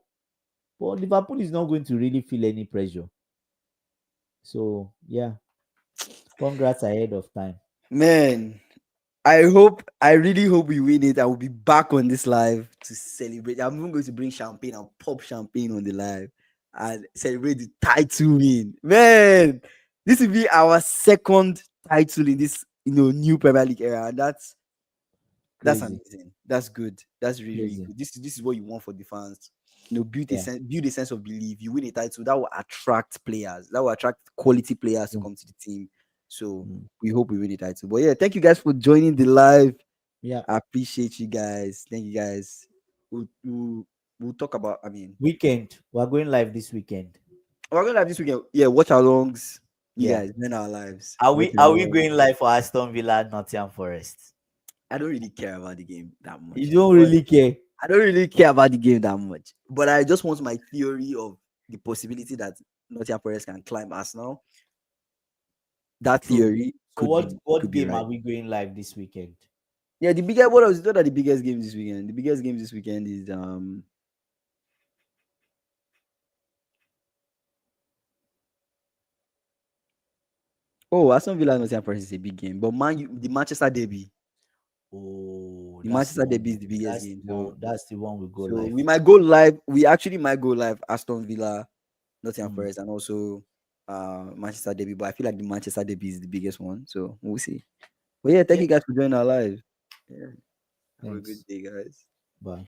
Speaker 2: But Liverpool is not going to really feel any pressure. So yeah, congrats ahead of time.
Speaker 1: Man, I really hope we win it. I will be back on this live to celebrate. I'm even going to bring champagne and pop champagne on the live and celebrate the title win. Man, this will be our second title in this new Premier League era. And that's
Speaker 2: Crazy,
Speaker 1: amazing. That's good. That's really, really
Speaker 2: crazy.
Speaker 1: good. This is what you want for the fans.
Speaker 2: Yeah.
Speaker 1: Build a sense of belief. You win a title that will attract players. That will attract quality players to
Speaker 2: Mm,
Speaker 1: come to the team. So
Speaker 2: mm.
Speaker 1: we hope we win the title. But yeah, thank you guys for joining the live.
Speaker 2: Yeah.
Speaker 1: I appreciate you guys. Thank you guys. We'll talk about. I mean,
Speaker 2: Weekend. We're going live this weekend.
Speaker 1: we're gonna have this weekend. Yeah, watch alongs. You
Speaker 2: Yeah.
Speaker 1: guys, men our lives.
Speaker 2: Are
Speaker 1: Watch
Speaker 2: we are we
Speaker 1: along.
Speaker 2: going live for Aston Villa, Nottingham Forest?
Speaker 1: I don't really care about the game that
Speaker 2: You
Speaker 1: much,
Speaker 2: don't
Speaker 1: but
Speaker 2: really care.
Speaker 1: I don't really care about the game that much, but I just want my theory of the possibility that Nottingham Forest can climb Arsenal. That
Speaker 2: True.
Speaker 1: theory
Speaker 2: So
Speaker 1: could
Speaker 2: what
Speaker 1: be
Speaker 2: game
Speaker 1: right.
Speaker 2: are we going live this weekend?
Speaker 1: Yeah, the biggest. What are the biggest games this weekend? The biggest games this weekend is Oh, Aston Villa Nottingham Forest is a big game, but the Manchester Derby,
Speaker 2: Oh,
Speaker 1: the
Speaker 2: that's the
Speaker 1: Manchester
Speaker 2: one.
Speaker 1: Derby is the biggest
Speaker 2: That's the
Speaker 1: game.
Speaker 2: one. That's the one we go
Speaker 1: So
Speaker 2: live
Speaker 1: we
Speaker 2: for.
Speaker 1: might go live. We actually might go live Aston Villa, Nottingham
Speaker 2: Mm,
Speaker 1: Forest, and also Manchester Derby. But I feel like the Manchester Derby is the biggest one. So we'll see. But yeah, thank
Speaker 2: yeah.
Speaker 1: you guys for joining our live. Yeah. Have a good
Speaker 2: Thanks.
Speaker 1: day, guys.
Speaker 2: Bye.